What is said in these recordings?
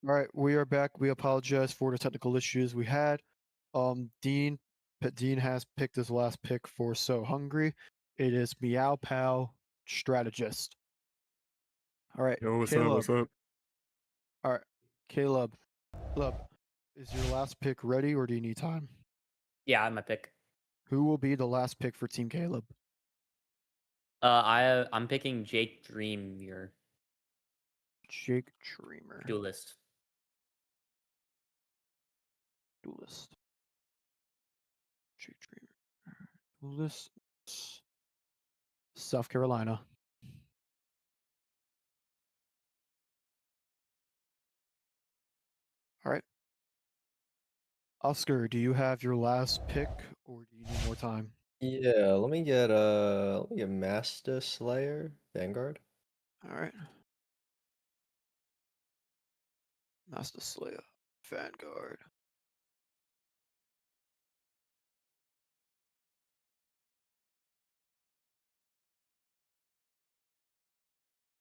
All right, we are back. We apologize for the technical issues we had. Dean has picked his last pick for So Hungry. It is Meow Pow Strategist. All right, Yo, what's up? Caleb. What's up? All right, Caleb. Caleb, is your last pick ready, or do you need time? Yeah, I have my pick. Who will be the last pick for Team Caleb? I'm picking Jake Dreamer, Jake Dreamer. Duelist. Duelist. Jake Dreamer. Duelist. South Carolina. All right. Oscar, do you have your last pick, or do you need more time? Yeah, let me get Master Slayer Vanguard. All right. Master Slayer Vanguard.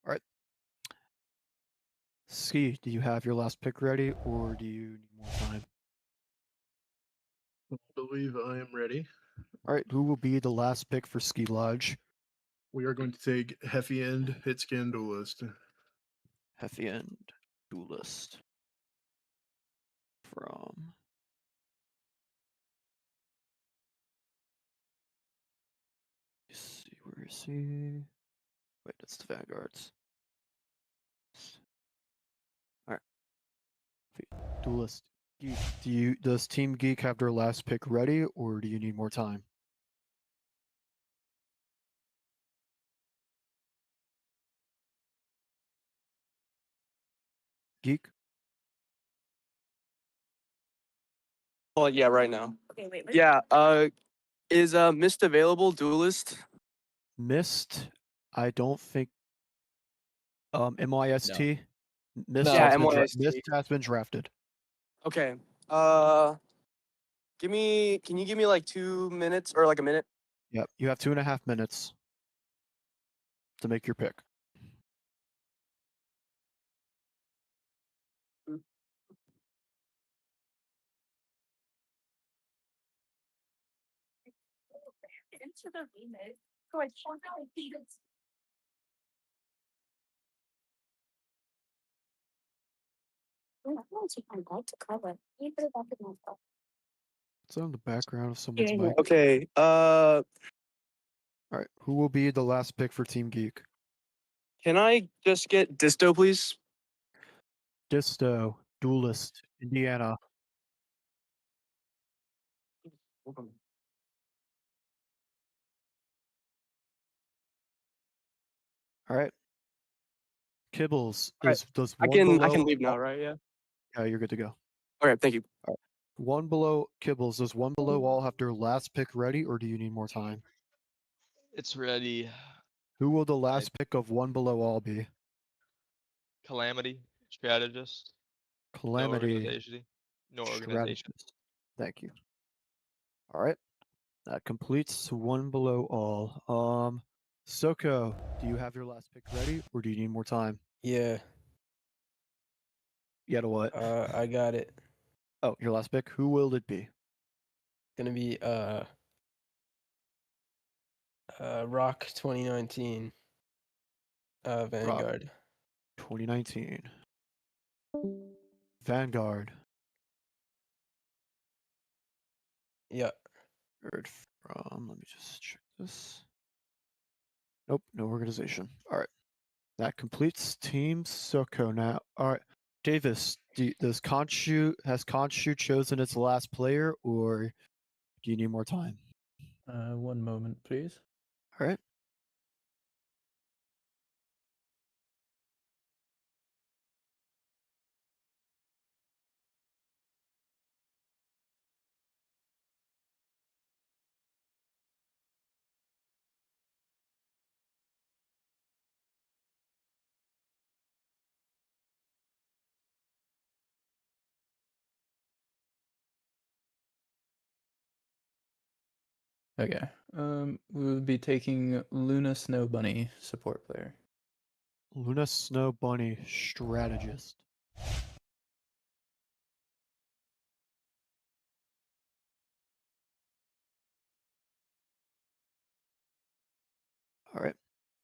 All right. Ski, do you have your last pick ready, or do you need more time? I believe I am ready. All right. Who will be the last pick for Ski Lodge? We are going to take Heffy End Hitscan Duelist. Heffy End Duelist. From. Let's see, where is he? Wait, that's the Vanguards. All right. Duelist. Geek, does Team Geek have their last pick ready, or do you need more time? Geek? Oh yeah, right now. Okay, wait. Yeah. Is Mist available? Duelist. Mist? I don't think. MYST? Mist, No. Yeah, has been MYST. Mist has been drafted. Okay. Can you give me like 2 minutes or like a minute? Yep. You have 2.5 minutes to make your pick. Into the remake. So I can't repeat it. I'm going to come back to cover. You put it back in my phone. It's on the background of someone's Yeah, mic. Okay. All right. Who will be the last pick for Team Geek? Can I just get Disto, please? Disto, Duelist, Indiana. All right. Kibbles, All right. does I one can below? leave now, right? Yeah. Yeah, you're good to go. Okay. Thank you. One below Kibbles, does one below all have their last pick ready, or do you need more time? It's ready. Who will the last pick of one below all be? Calamity, strategist. Calamity, No organization. strategist. Thank you. All right. That completes one below all. Soko, do you have your last pick ready, or do you need more time? Yeah, You got what? I got it. Oh, your last pick. Who will it be? Gonna be Rock 2019. Vanguard. 2019. Vanguard. Yeah. Heard from. Let me just check this. Nope, no organization. All right. That completes Team Soko now. All right. Davis, has Khonshu chosen its last player, or do you need more time? One moment, please. All right. Okay. We'll be taking Luna Snow Bunny, support player. Luna Snow Bunny, strategist. All right.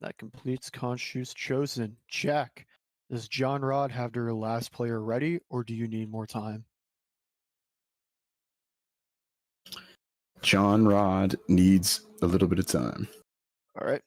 That completes Khonshu's chosen. Jack, does John Rod have their last player ready, or do you need more time? John Rod needs a little bit of time. All right.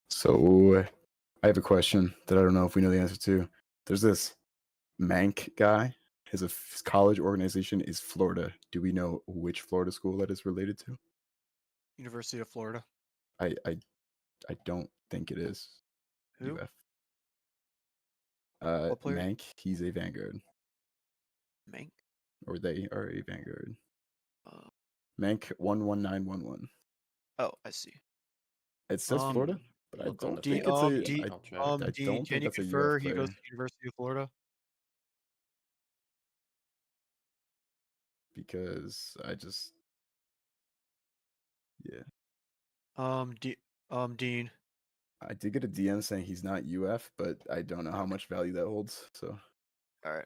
So I have a question that I don't know if we know the answer to. There's this Mank guy. His college organization is Florida. Do we know which Florida school that is related to? University of Florida. I don't think it is. Who? UF. What player? Mank, he's a Vanguard. Mank. Or they are a Vanguard. Uh, Mank 11911. oh, I see. It says Florida, Um, but I look on don't the think thing. it's a. D, I'll check. I D, don't can think you that's a confer UF he goes player to University of Florida? because I just. Yeah. Dean. I did get a DM saying he's not UF, but I don't know how much value that holds. So All right.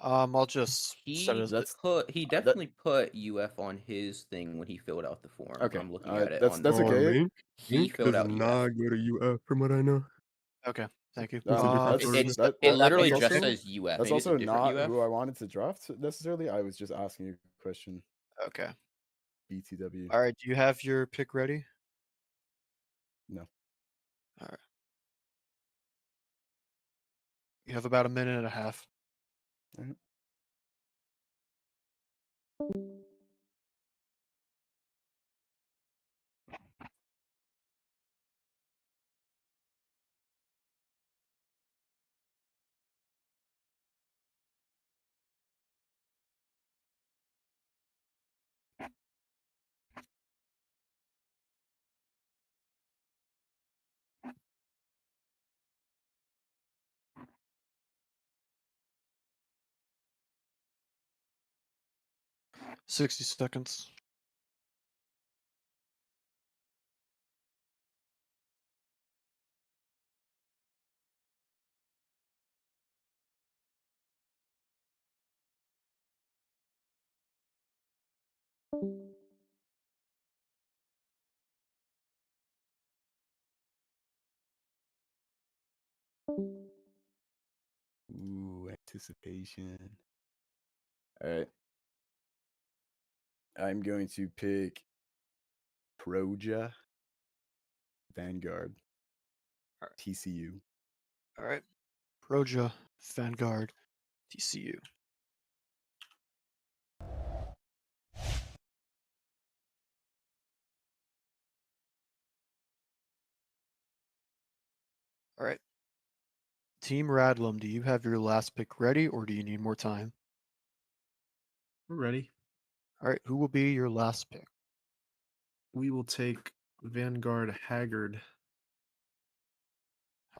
I'll just set it He as that's he definitely put UF on his thing when he filled out the form. okay. I'm looking at it. That's Oh, okay. Mink? He Mink filled does out not UF. go to UF, from what I know. okay. Thank you. It's a different that's, Florida. It that- literally that's just also, says UF. That's Maybe it's a also different not UF. who I wanted to draft necessarily. I was just asking you a question. Okay. BTW. All right. Do you have your pick ready? No. All right. You have about a minute and a half. Alright. $60 seconds. Ooh, anticipation. All right. I'm going to pick Proja Vanguard. Alright. TCU. All right. Proja, Vanguard, TCU. All right. Team Radlum, do you have your last pick ready, or do you need more time? We're ready. All right. Who will be your last pick? We will take Vanguard Haggard.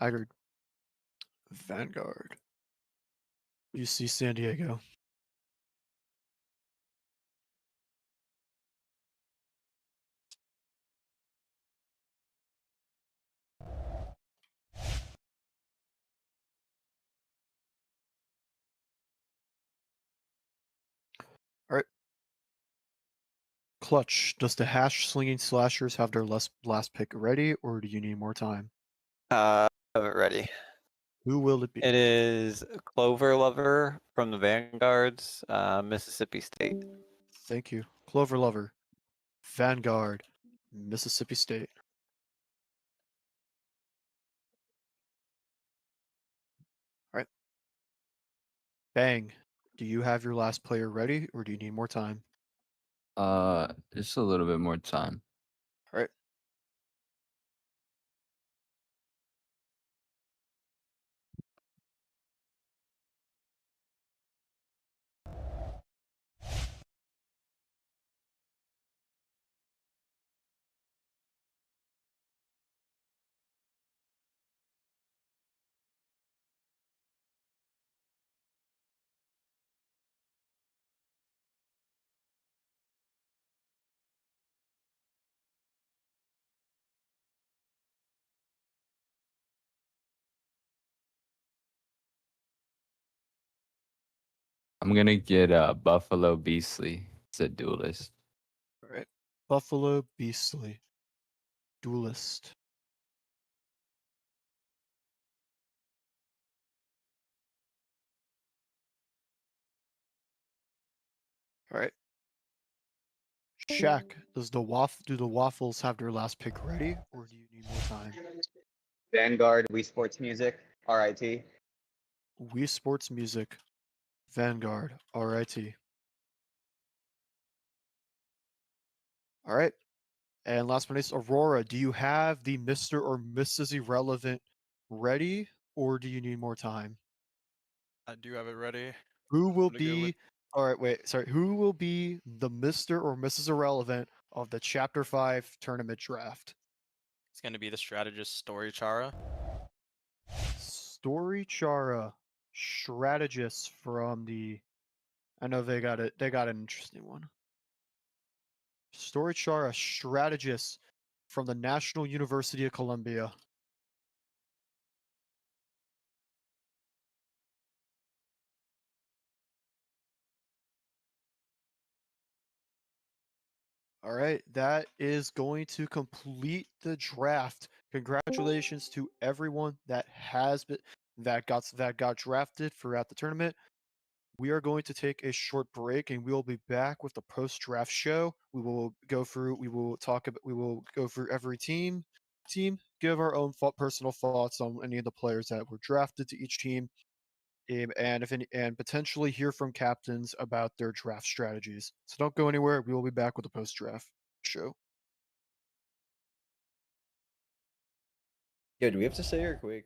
Haggard. Vanguard. UC San Diego. All right. Clutch, does the hash slinging slashers have their last pick ready, or do you need more time? Ready. Who will it be? It is Clover Lover from the Vanguards, Mississippi State. Thank you. Clover Lover. Vanguard. Mississippi State. All right. Bang. Do you have your last player ready, or do you need more time? Just a little bit more time. All right. I'm gonna get Buffalo Beastly. It's a duelist. All right. Buffalo Beastly. Duelist. All right. Shaq, do the Waffles have their last pick ready, or do you need more time? Vanguard, Wii Sports Music, RIT. Wii Sports Music, Vanguard, RIT. All right. And last but not least, Aurora, do you have the Mr. or Mrs. Irrelevant ready, or do you need more time? I do have it ready. Who will gonna go with- be? All right, wait. Sorry. Who will be the Mr. or Mrs. Irrelevant of the Chapter 5 tournament draft? It's gonna be the strategist Story Chara. Story Chara, strategist from the. I know they got it. They got an interesting one. Story Chara, strategist from the National University of Columbia. All right, that is going to complete the draft. Congratulations to everyone that has been that got drafted throughout the tournament. We are going to take a short break and we will be back with the post-draft show. We will go through every team, give our own personal thoughts on any of the players that were drafted to each team, and potentially hear from captains about their draft strategies. So don't go anywhere. We will be back with the post-draft show. Yeah, do we have to say or can we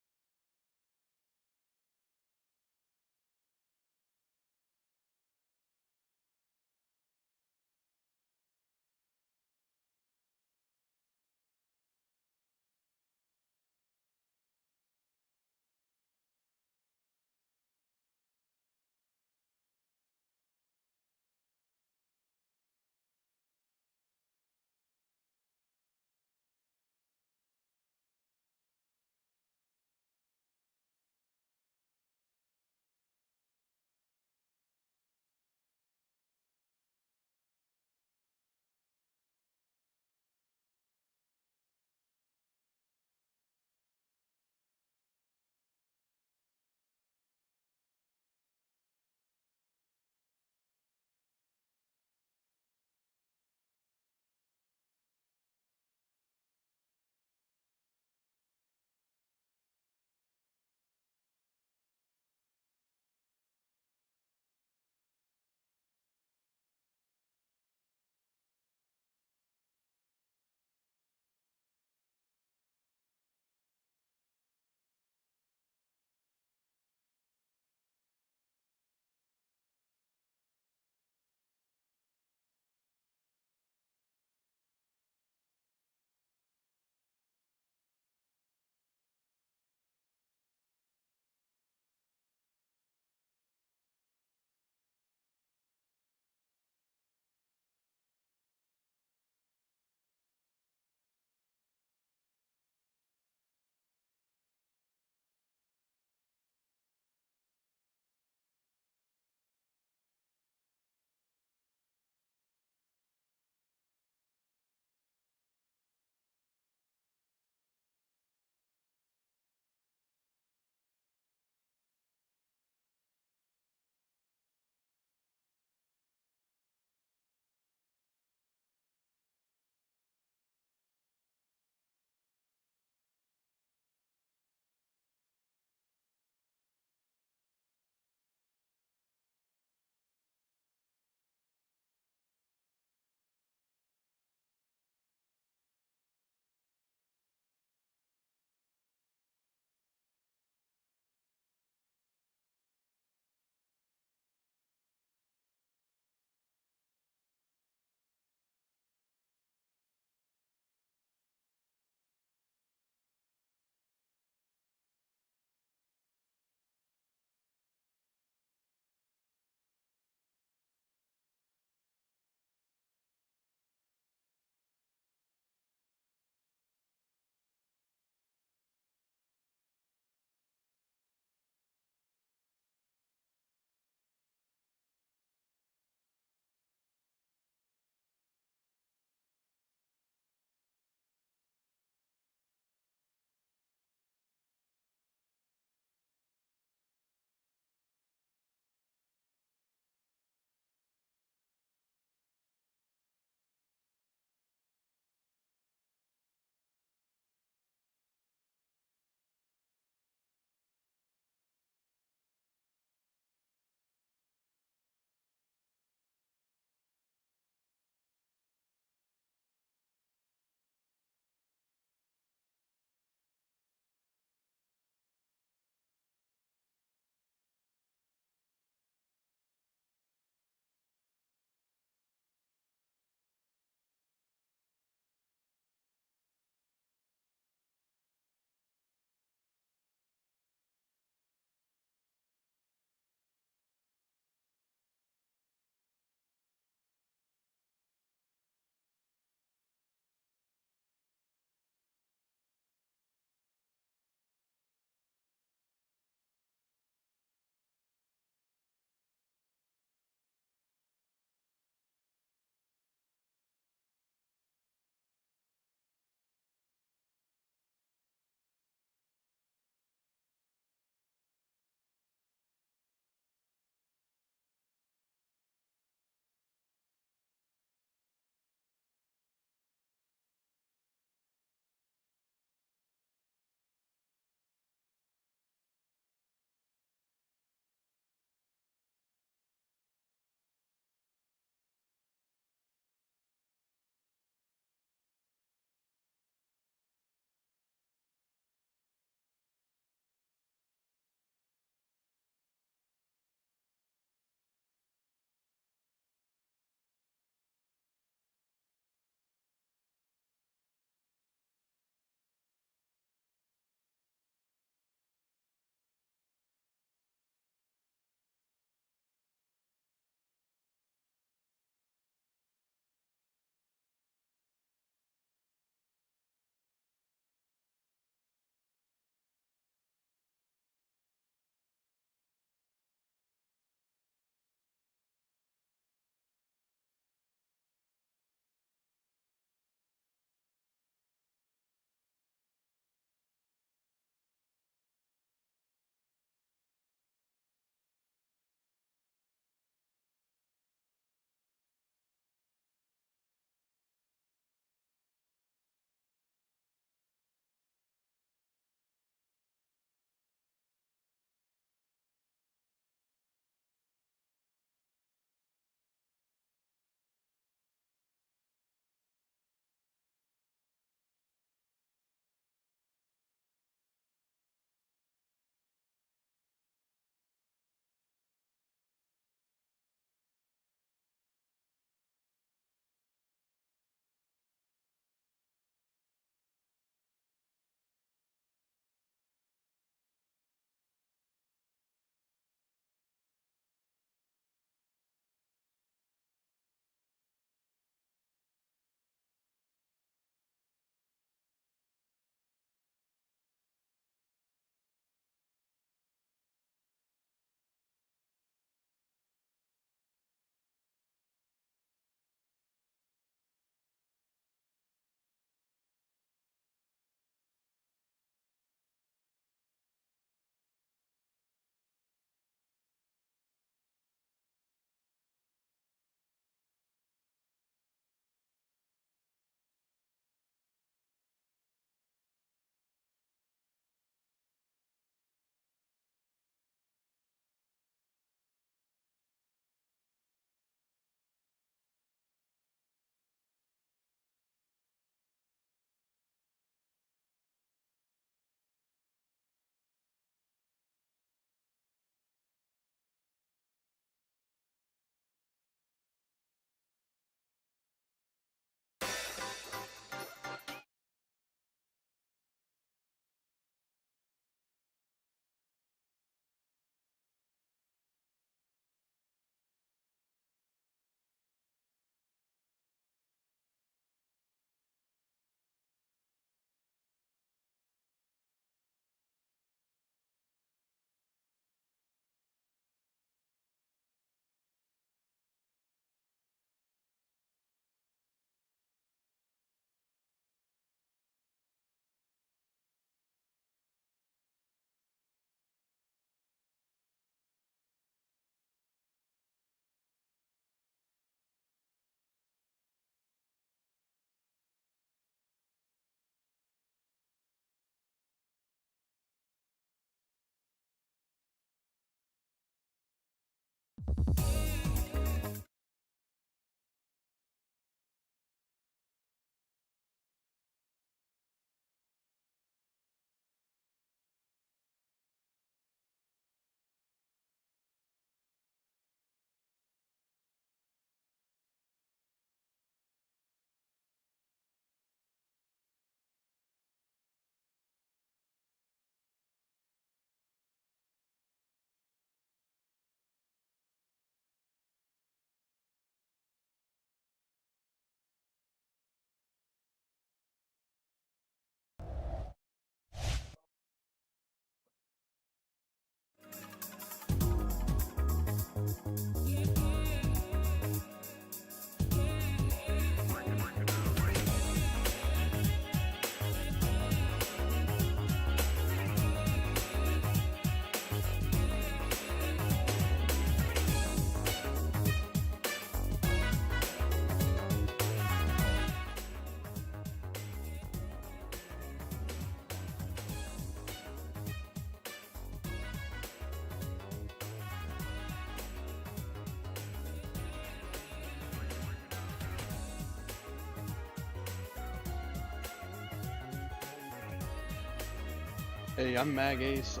Hey, I'm Mag Ace.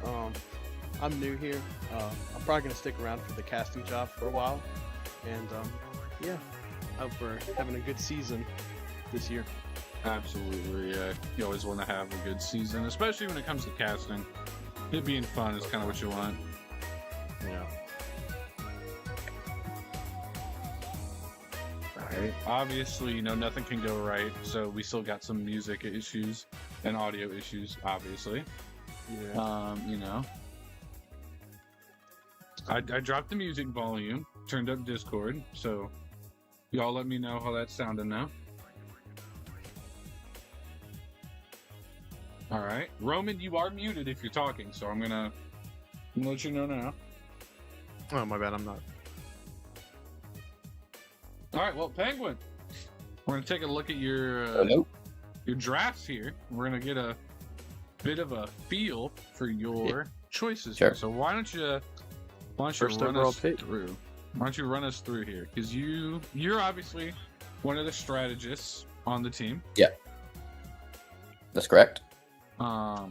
I'm new here. I'm probably gonna stick around for the casting job for a while, and yeah, hope we're having a good season this year. Absolutely, yeah. You always want to have a good season, especially when it comes to casting. It being fun is kind of what you want. Yeah. Alright. Obviously, you know, nothing can go right, so we still got some music issues and audio issues, obviously. Yeah. You know. I dropped the music volume, turned up Discord, so y'all let me know how that's sounding now. Alright. Roman, you are muted if you're talking, so I'm gonna let you know now. Oh, my bad. I'm not. Alright, well, Penguin, we're gonna take a look at your drafts here. We're gonna get a bit of a feel for your choices Sure. here. So why don't you First run overall us pick. through? Why don't you run us through here? Because you're obviously one of the strategists on the team. Yeah, that's correct. But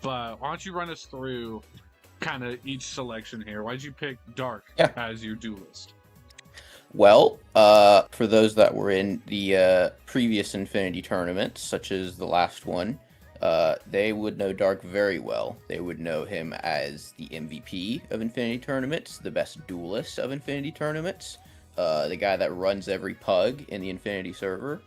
why don't you run us through kind of each selection here? Why'd you pick Dark as your duelist? Well, for those that were in the previous Infinity tournaments, such as the last one, they would know Dark very well. They would know him as the MVP of Infinity tournaments, the best duelist of Infinity tournaments, the guy that runs every pug in the Infinity server.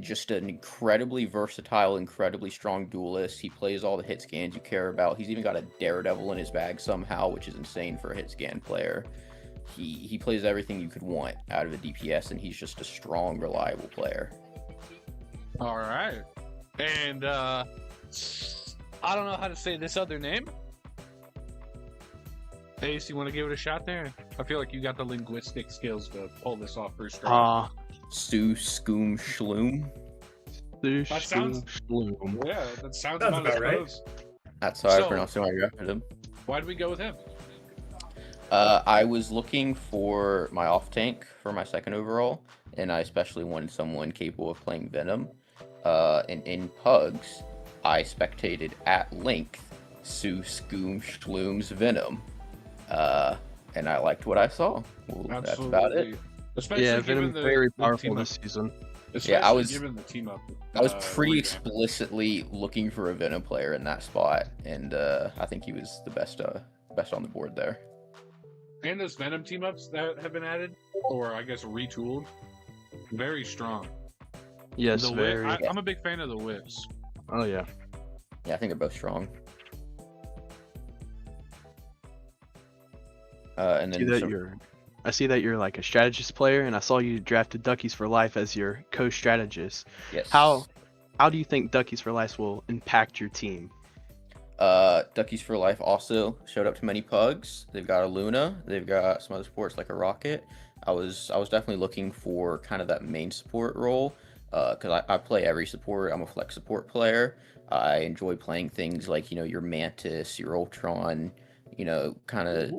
Just an incredibly versatile, incredibly strong duelist. He plays all the hit scans you care about. He's even got a Daredevil in his bag somehow, which is insane for a hit scan player. He plays everything you could want out of a DPS, and he's just a strong, reliable player. All right. And I don't know how to say this other name. Ace, you want to give it a shot there? I feel like you got the linguistic skills to pull this off first try. Sue Scoom Shloom. That sounds yeah, that sounds about right. That's how I pronounce him. I drafted him. Why did we go with him? I was looking for my off tank for my second overall, and I especially wanted someone capable of playing Venom. And in Pugs, I spectated at length Sue Scoom Shloom's Venom. And I liked what I saw. Well, that's about it. Yeah, Venom's very powerful this season. Yeah, I was given the team up. I was pretty explicitly looking for a Venom player in that spot, and I think he was the best on the board there. And those Venom team ups that have been added, or I guess retooled, very strong. Yes, the very. I'm a big fan of the whips. Oh yeah. Yeah, I think they're both strong. And then I see that you're like a strategist player, and I saw you drafted Duckies for Life as your co-strategist. Yes. How do you think Duckies for Life will impact your team? Duckies for Life also showed up to many pugs. They've got a Luna. They've got some other supports like a Rocket. I was definitely looking for kind of that main support role, because I play every support. I'm a flex support player. I enjoy playing things like, your Mantis, your Ultron, kind of,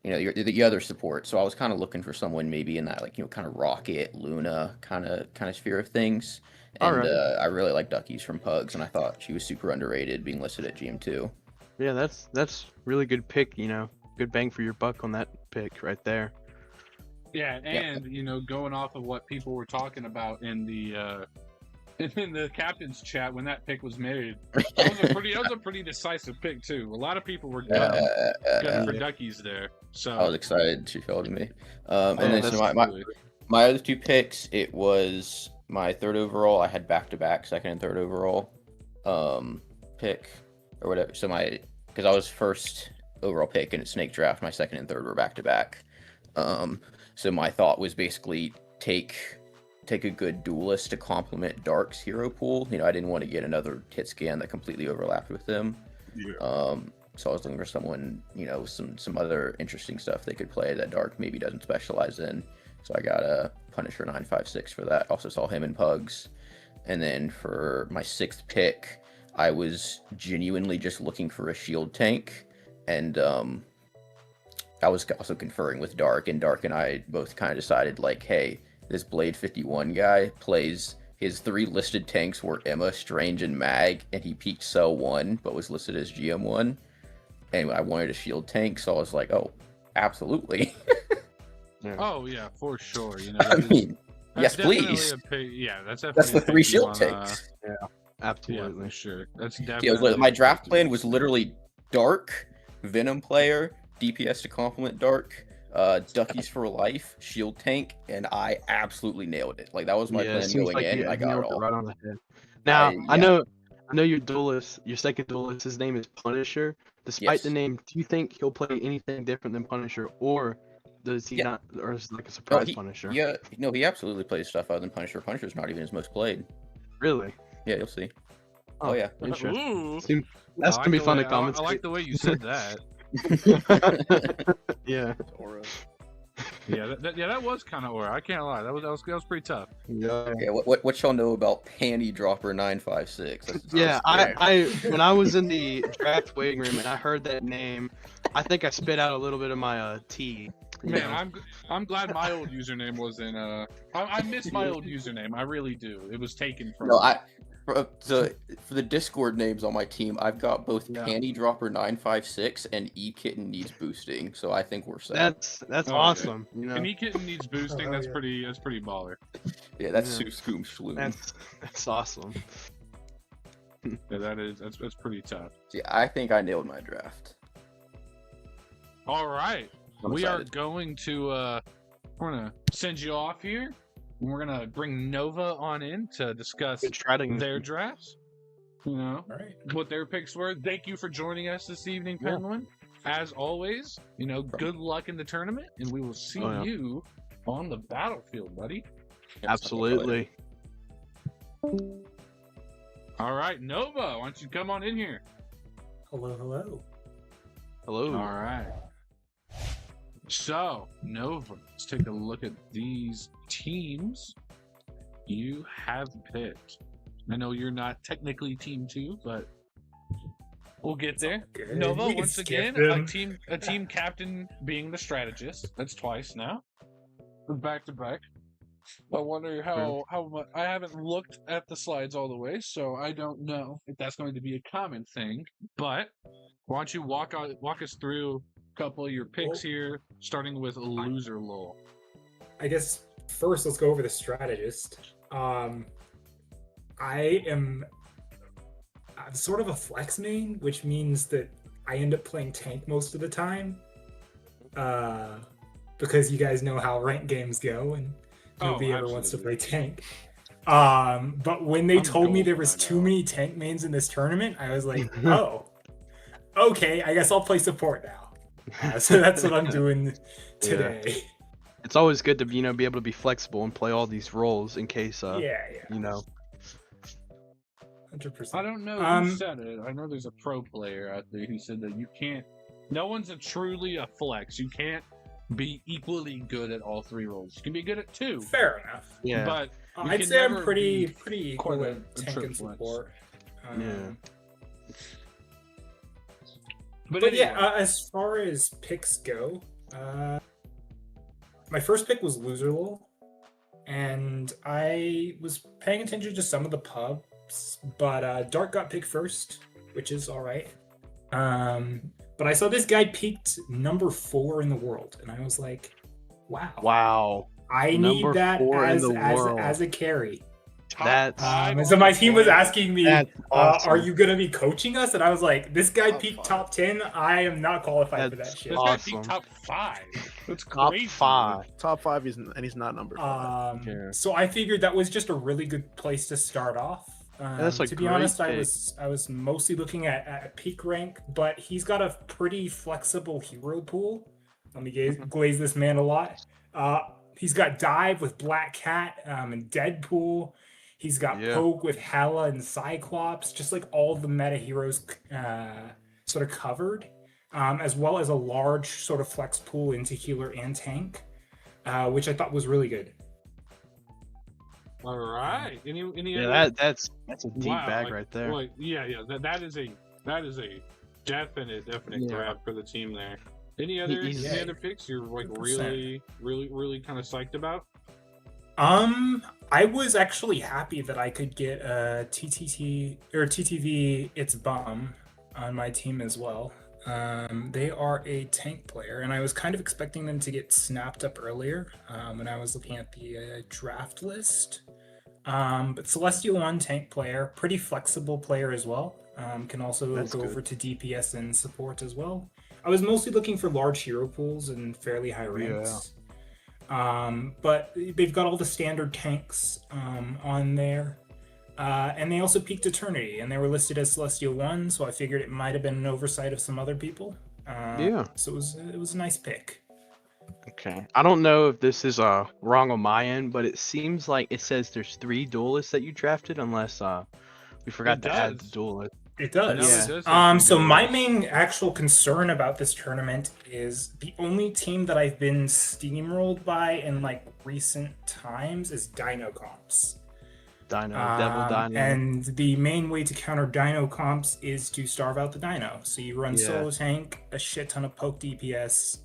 the other support. So I was kind of looking for someone maybe in that, kind of Rocket, Luna kind of sphere of things. And I really like Duckies from Pugs, and I thought she was super underrated being listed at GM2. Yeah, that's really good pick. Good bang for your buck on that pick right there. Yeah, and going off of what people were talking about in the captain's chat when that pick was made, that was a pretty decisive pick too. A lot of people were gunning for Duckies there. So I was excited she fell to me. And then so my other two picks, it was my third overall. I had back-to-back second and third overall pick or whatever. So because I was first overall pick in a snake draft, my second and third were back-to-back. So my thought was basically take a good duelist to complement Dark's hero pool. I didn't want to get another hit scan that completely overlapped with him. Yeah. So I was looking for someone, some other interesting stuff they could play that Dark maybe doesn't specialize in. So I got a Punisher 956 for that. Also saw him in Pugs. And then for my sixth pick, I was genuinely just looking for a shield tank. And I was also conferring with Dark, and Dark and I both kind of decided, hey, this Blade 51 guy plays his 3 listed tanks were Emma, Strange, and Mag, and he peaked Cell 1, but was listed as GM1. And I wanted a shield tank, so I was like, oh, absolutely. Oh yeah, for sure. You know, I mean, yes, please. That's the 3 shield tanks. Yeah, absolutely. For sure. That's Yeah, definitely. my draft plan was literally Dark, Venom player, DPS to complement Dark, Duckies for life, shield tank, and I absolutely nailed it. Like that was my plan seems going like in, you and I got it nailed all. right on the head. Now I yeah. know your duelist, your second duelist. His name is Punisher. Despite the Yes. name, do you think he'll play anything different than Punisher, or does he Yeah. not, or is it like a No, surprise he, Punisher? yeah, no, he absolutely plays stuff other than Punisher. Punisher's not even his most played. Really? Yeah, you'll see. Oh yeah. Interesting. Ooh. That's I gonna be like fun the to way- comment. I like the way you said that. Yeah. Yeah, that was kind of aura. I can't lie. That was pretty tough. Yeah. Yeah, what y'all know about Panty Dropper 956? Yeah, I when I was in the draft waiting room and I heard that name, I think I spit out a little bit of my tea. you Man, know? I'm glad my old username wasn't. I miss my old username. I really do. It was taken from. No, me. for the Discord names on my team, I've got both Panty Dropper 956 and E Kitten needs boosting, so I think we're set. That's Oh, awesome. You know, And E-Kitten needs boosting. That's pretty baller. Yeah, that's Yeah. Scoom Shloom. that's awesome. Yeah, that's pretty tough. Yeah, I think I nailed my draft. All right, I'm we are excited. going to we're gonna send you off here. And we're gonna bring Nova on in to discuss their drafts. You know, what their picks were. Thank you for joining us this evening, Yeah. Penguin. As always, you know, good luck in the tournament, and we will see Oh, yeah. you on the battlefield, buddy. Absolutely. All right, Nova, why don't you come on in here? Hello, hello. Hello. All right. So, Nova, let's take a look at these teams you have picked. I know you're not technically team 2, but we'll get there. Okay, Nova, we can once skip again, them. a team captain being the strategist. That's twice now. Back to back. I wonder how much. I haven't looked at the slides all the way, so I don't know if that's going to be a common thing. But why don't you walk us through a couple of your picks here, starting with Loser Lol. I guess first let's go over the strategist. I'm sort of a flex main, which means that I end up playing tank most of the time. Because you guys know how ranked games go, and nobody ever wants to play tank. But when they told me there was too many tank mains in this tournament, I was like, oh, okay, I guess I'll play support now. So that's what I'm doing today. It's always good to be able to be flexible and play all these roles in case Yeah. 100%. I don't know who said it. I know there's a pro player out there who said that you can't. No one's truly a flex. You can't be equally good at all 3 roles. You can be good at 2. Fair enough. Yeah. But you I'd can say I'm never pretty be equal quite at a tank true and flex. support. But But anyway. yeah, as far as picks go, my first pick was Loser Lol, and I was paying attention to some of the pubs, but Dark got picked first, which is all right. But I saw this guy peaked number 4 in the world, and I was like, wow. I need Number that 4 in as, the as, world. as a carry. That's And so my team was asking me, That's awesome. are you going to be coaching us? And I was like, this guy peaked top 10. I am not qualified for that shit. This guy peaked top 5. That's Top crazy. 5. Top 5, he's not number 5. So I figured that was just a really good place to start off. That's a to be great honest, pick. I was mostly looking at peak rank, but he's got a pretty flexible hero pool. Let me glaze this man a lot. He's got Dive with Black Cat and Deadpool. He's got Poke with Hela and Cyclops, just like all the meta heroes sort of covered, as well as a large sort of flex pool into healer and tank, which I thought was really good. All right. Any Yeah, other? that's a deep bag like- right there. like, yeah. That is a definite Yeah. grab for the team there. Any other He's- any other picks you're like 100%. really kind of psyched about? I was actually happy that I could get TTV It's Bum on my team as well. They are a tank player, and I was kind of expecting them to get snapped up earlier when I was looking at the draft list. But Celestial 1 tank player, pretty flexible player as well. Can also That's go good. over to DPS and support as well. I was mostly looking for large hero pools and fairly high ranks. But they've got all the standard tanks on there. And they also peaked Eternity, and they were listed as Celestial 1, so I figured it might have been an oversight of some other people. Yeah. So it was a nice pick. Okay. I don't know if this is wrong on my end, but it seems like it says there's 3 duelists that you drafted, unless we forgot to add the duelist. It does. No, it does So actually do my this. main actual concern about this tournament is the only team that I've been steamrolled by in like recent times is Dino Comps. Devil Dino. And the main way to counter Dino Comps is to starve out the Dino. So you run Yeah. solo tank, a shit ton of poke DPS,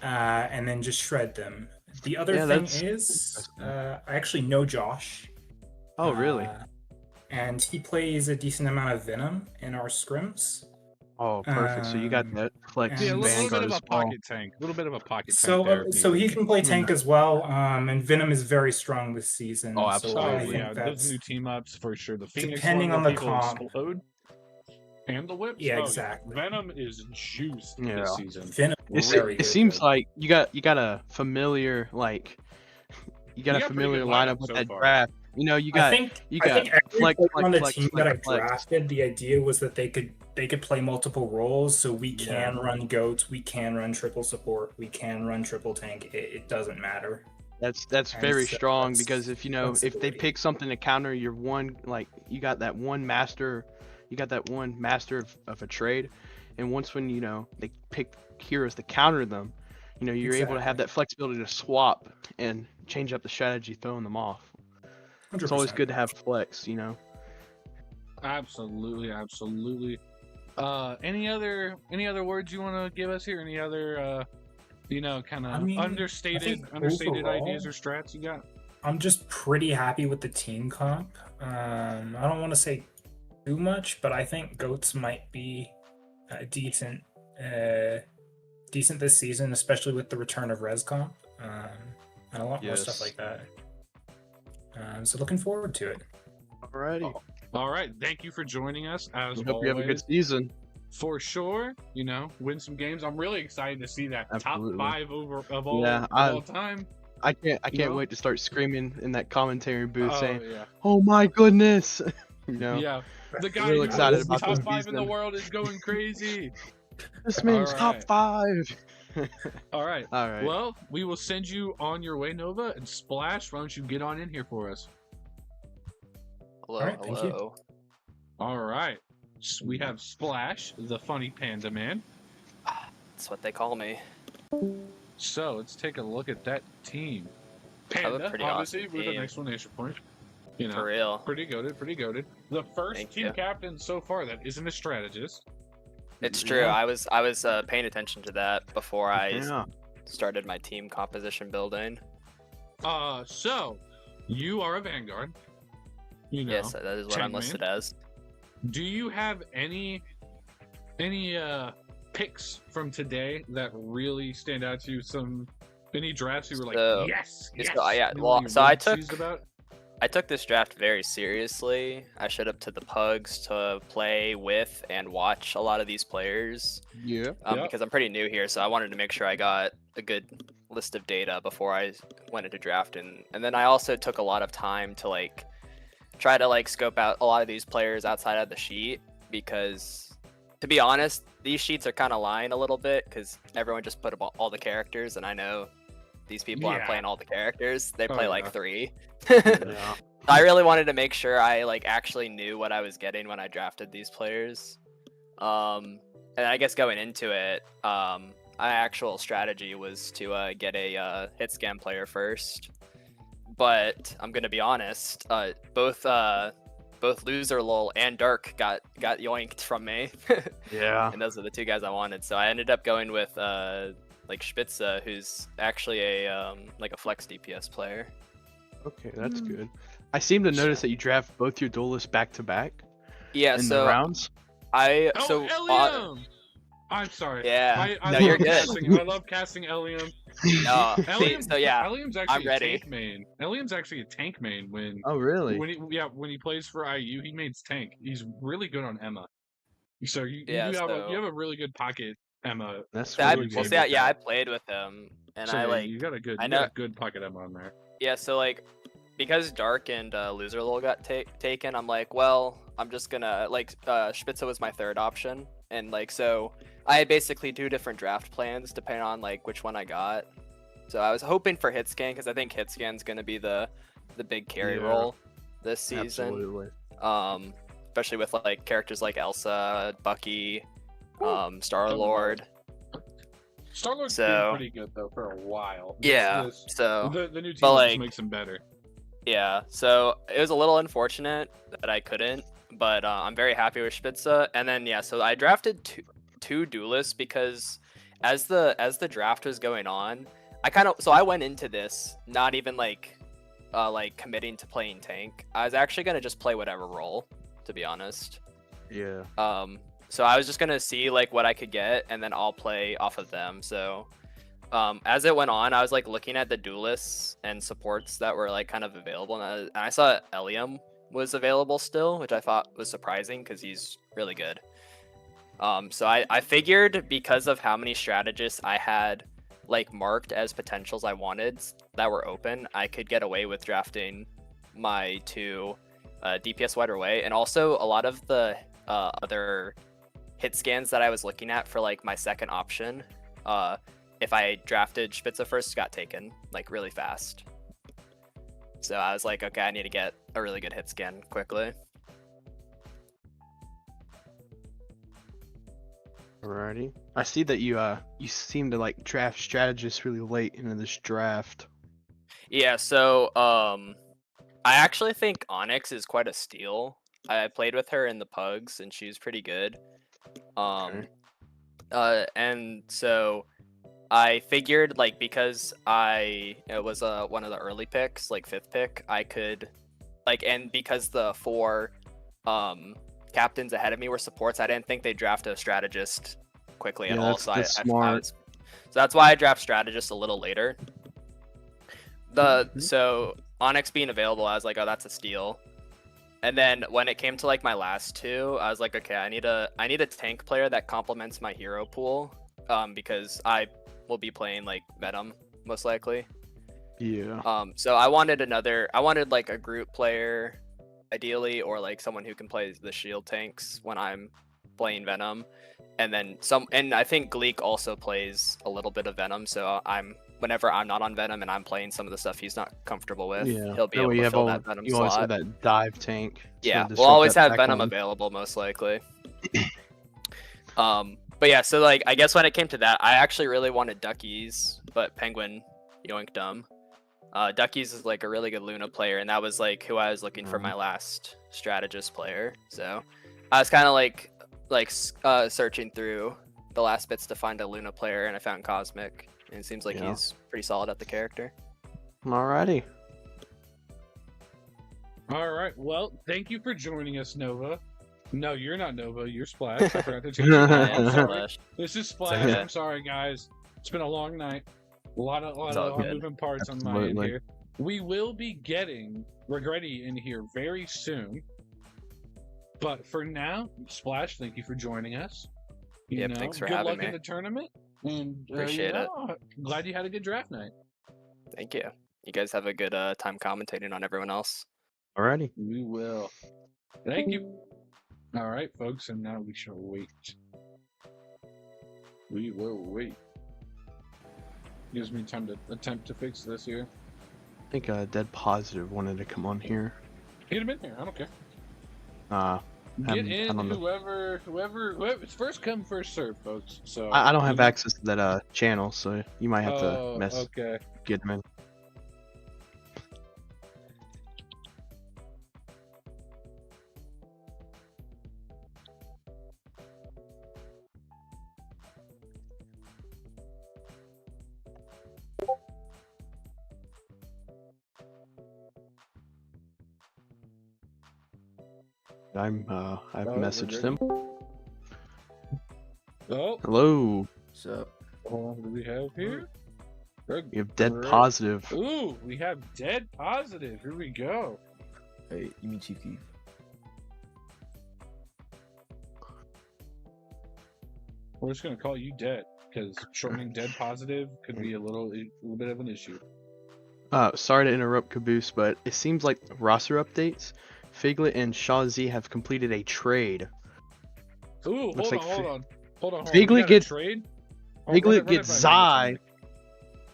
and then just shred them. The other Yeah, thing that's is, I actually know Josh. Oh, really? And he plays a decent amount of Venom in our scrims. Oh, perfect. So you got that flex Yeah, a little bit Vanguard of a as well. pocket tank. A little bit of a pocket So, tank there. if so he needed. can play tank as well. And Venom is very strong this season. Oh, So I absolutely. think Yeah, that's those new team ups for sure. The Phoenix depending one on where the people comp. explode. And the whips. Yeah, Oh, exactly. Venom is juiced Yeah. this season. Venom. It seems like you got a familiar you got a got pretty familiar good lineup lineup with so that far. draft. You know, you got I think flex, every flex, player on the flex, team flex, that I flex. drafted, the idea was that they could play multiple roles. So we can Yeah. run goats, we can run triple support, we can run triple tank. It doesn't matter. That's And very so strong that's because if they flexibility. pick something to counter your one, like you got that one master of a trade, and once when they pick heroes to counter them, you're able to have that flexibility to swap and change up the strategy, throwing them off. It's always 100%. good to have flex, Absolutely, absolutely. Any other words you want to give us here? Any other kind of I mean, I understated think ideas overall- or strats you got? I'm just pretty happy with the team comp. I don't want to say too much, but I think goats might be decent this season, especially with the return of res comp and a lot more stuff Yes. like that. So looking forward to it. Alrighty. All right, thank you for joining us as We hope you have a good always. season. For sure, win some games. I'm really excited to see that Absolutely. top 5 of all, Yeah, of all time. I can't know? wait to start screaming in that commentary booth Oh, saying, yeah. "Oh my goodness!" Yeah, the guy real who excited was about top this 5 in the season. world is going crazy. This means top Alright. 5. All right. All right. Well, we will send you on your way, Nova, and Splash. Why don't you get on in here for us? Hello, Alright, thank you. hello. All right. We have Splash, the funny panda man. That's what they call me. So let's take a look at that team. I have a Panda, pretty obviously, awesome with an team. exclamation point. For real. Pretty goated, pretty goated. The first Thank team you. captain so far that isn't a strategist. It's true. Yeah. I was paying attention to that before I Yeah. started my team composition building. So you are a Vanguard. Yes, that is what I'm Chainman. listed as. Do you have any picks from today that really stand out to you? Any drafts you were like, So- yes, so, yes. yeah, any well, you so I weren't teased took- about? I took this draft very seriously. I showed up to the Pugs to play with and watch a lot of these players Yeah. Yep. because I'm pretty new here, so I wanted to make sure I got a good list of data before I went into drafting. And then I also took a lot of time to try to scope out a lot of these players outside of the sheet because, to be honest, these sheets are kind of lying a little bit because everyone just put up all the characters, and I know these people aren't Yeah. playing all the characters. They Oh, play yeah. 3. Yeah. I really wanted to make sure I actually knew what I was getting when I drafted these players. And I guess going into it, my actual strategy was to get a hit scan player first. But I'm gonna be honest, both Loser Lol and Dark got yoinked from me. Yeah. And those are the 2 guys I wanted. So I ended up going with Spitza, who's actually a flex DPS player. Okay, that's good. I seem to notice that you draft both your duelists back to back. Yeah, in so the rounds. Oh, so Elium! I'm sorry. Yeah. I No, love you're good. casting. I love casting Elium. No, see, Elium, so yeah, Elium's I'm actually a ready. tank main. Elium's actually a tank main when. Oh, really? When he plays for IU, he mains tank. He's really good on Emma. So you Yeah, do have so- you have a really good pocket Emma. That's I, really well, good. see, yeah, I played with him, and So I yeah, like. you got a good I you know. got a good pocket Emma on there. Yeah, so like, because Dark and Loser Lol got taken, I'm like, well, I'm just gonna like Spitza was my third option, and like so I had basically 2 different draft plans depending on like which one I got. So I was hoping for Hitscan because I think Hitscan's gonna be the big carry Yeah. role this season. Absolutely. Especially with like characters like Elsa, Bucky, Star Lord. Star-Lord's So- been pretty good though for a while. Yeah, so the new team but, just like, makes him better. Yeah, so it was a little unfortunate that I couldn't, but I'm very happy with Spitza. And then yeah, so I drafted two duelists because as the draft was going on, I went into this not even like committing to playing tank. I was actually gonna just play whatever role, to be honest. Yeah. So I was just gonna see like what I could get, and then I'll play off of them. So as it went on, I was like looking at the duelists and supports that were like kind of available, and I saw Elium was available still, which I thought was surprising because he's really good. So I figured because of how many strategists I had like marked as potentials I wanted that were open, I could get away with drafting my 2 DPS wider way, and also a lot of the other hit scans that I was looking at for like my second option. If I drafted Spitza first, got taken like really fast. So I was like, okay, I need to get a really good hit scan quickly. Alrighty. I see that you seem to like draft strategists really late into this draft. Yeah, so I actually think Onyx is quite a steal. I played with her in the Pugs and she's pretty good. And so I figured like because it was one of the early picks, like 5th pick, I could like, and because the 4 captains ahead of me were supports, I didn't think they'd draft a strategist quickly at all. So that's smart. so that's why I draft strategist a little later. So Onyx being available, I was like, oh, that's a steal. And then when it came to like my last 2, I was like, okay, I need a tank player that complements my hero pool, because I will be playing like Venom most likely. Yeah. So I wanted like a group player, ideally, or like someone who can play the shield tanks when I'm playing Venom, and then and I think Gleek also plays a little bit of Venom, so whenever I'm not on Venom and I'm playing some of the stuff he's not comfortable with, Yeah. he'll be That able way to you fill have that Venom you always slot. have that dive tank. Yeah, to we'll disrupt always that have back Venom line. available, most likely. But yeah, so like I guess when it came to that, I actually really wanted Duckies, but Penguin yoinked them. Duckies is like a really good Luna player, and that was like who I was looking for my last strategist player. So I was kind of like searching through the last bits to find a Luna player, and I found Cosmic, and it seems like Yeah. he's pretty solid at the character. Alrighty. All right. Well, thank you for joining us, Nova. No, you're not Nova. You're Splash. I forgot to change your name. I am I'm sorry. Splash. This is Splash. okay. I'm sorry, guys. It's been a long night. A lot It's all of good. moving parts on my end Absolutely. here. We will be getting Regretti in here very soon. But for now, Splash, thank you for joining us. You Yep, know, thanks for good having luck me. in the tournament. And Appreciate it. Glad you had a good draft night. Thank you. You guys have a good time commentating on everyone else. Alrighty. We will. Thank you. All right, folks, and now we shall wait. We will wait. Gives me time to attempt to fix this here. I think Dead Positive wanted to come on here. Get him in here. I don't care. I Get in don't know. whoever. It's first come, first serve, folks. So I don't have you- access to that channel, so you might have to Oh, okay. get him in. I've we're messaged good. him. Oh, Hello. What's up? what do we have here? You have dead Greg. positive. Ooh, we have dead positive. Here we go. Hey, you mean Chief Keef? We're just gonna call you dead because shortening dead positive could be a little bit of an issue. Sorry to interrupt, Caboose, but it seems like roster updates. Figlet and Shaw Z have completed a trade. Ooh, Looks like hold on. Figlet We got a gets- trade. Figlet gets Zai.